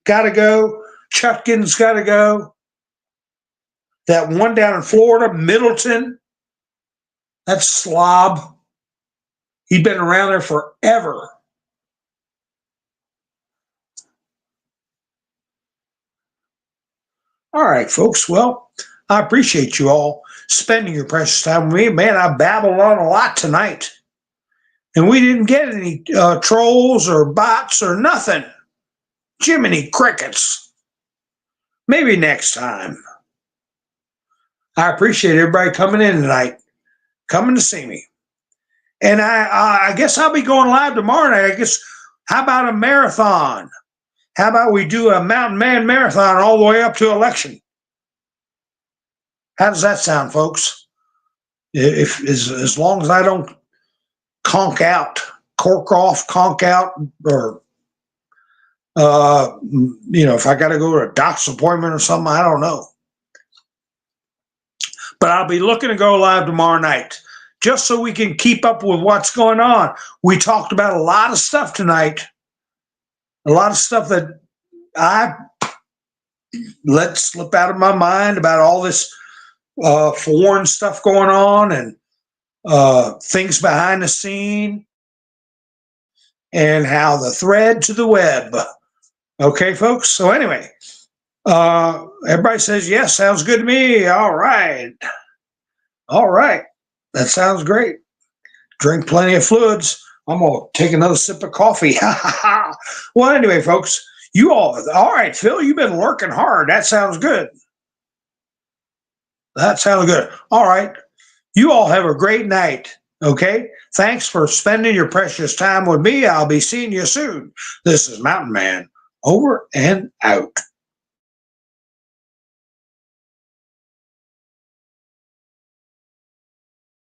got to go. Chutkin's got to go. That one down in Florida, Middleton, that's slob. He'd been around there forever. All right, folks. Well, I appreciate you all spending your precious time with me. Man, I babbled on a lot tonight. And we didn't get any trolls or bots or nothing. Jiminy crickets. Maybe next time. I appreciate everybody coming in tonight, coming to see me. And I guess I'll be going live tomorrow night. I guess, how about a marathon? How about we do a Mountain Man marathon all the way up to election? How does that sound, folks? As long as I don't cork out, or if I got to go to a doc's appointment or something, I don't know. But I'll be looking to go live tomorrow night, just so we can keep up with what's going on. We talked about a lot of stuff tonight, a lot of stuff that I let slip out of my mind about all this foreign stuff going on and things behind the scene, and how the thread to the web. Okay, folks? So anyway, everybody says, yes, sounds good to me. All right. That sounds great. Drink plenty of fluids. I'm going to take another sip of coffee. Well, anyway, folks, all right, Phil, you've been working hard. That sounds good. All right. You all have a great night. Okay. Thanks for spending your precious time with me. I'll be seeing you soon. This is Mountain Man, over and out.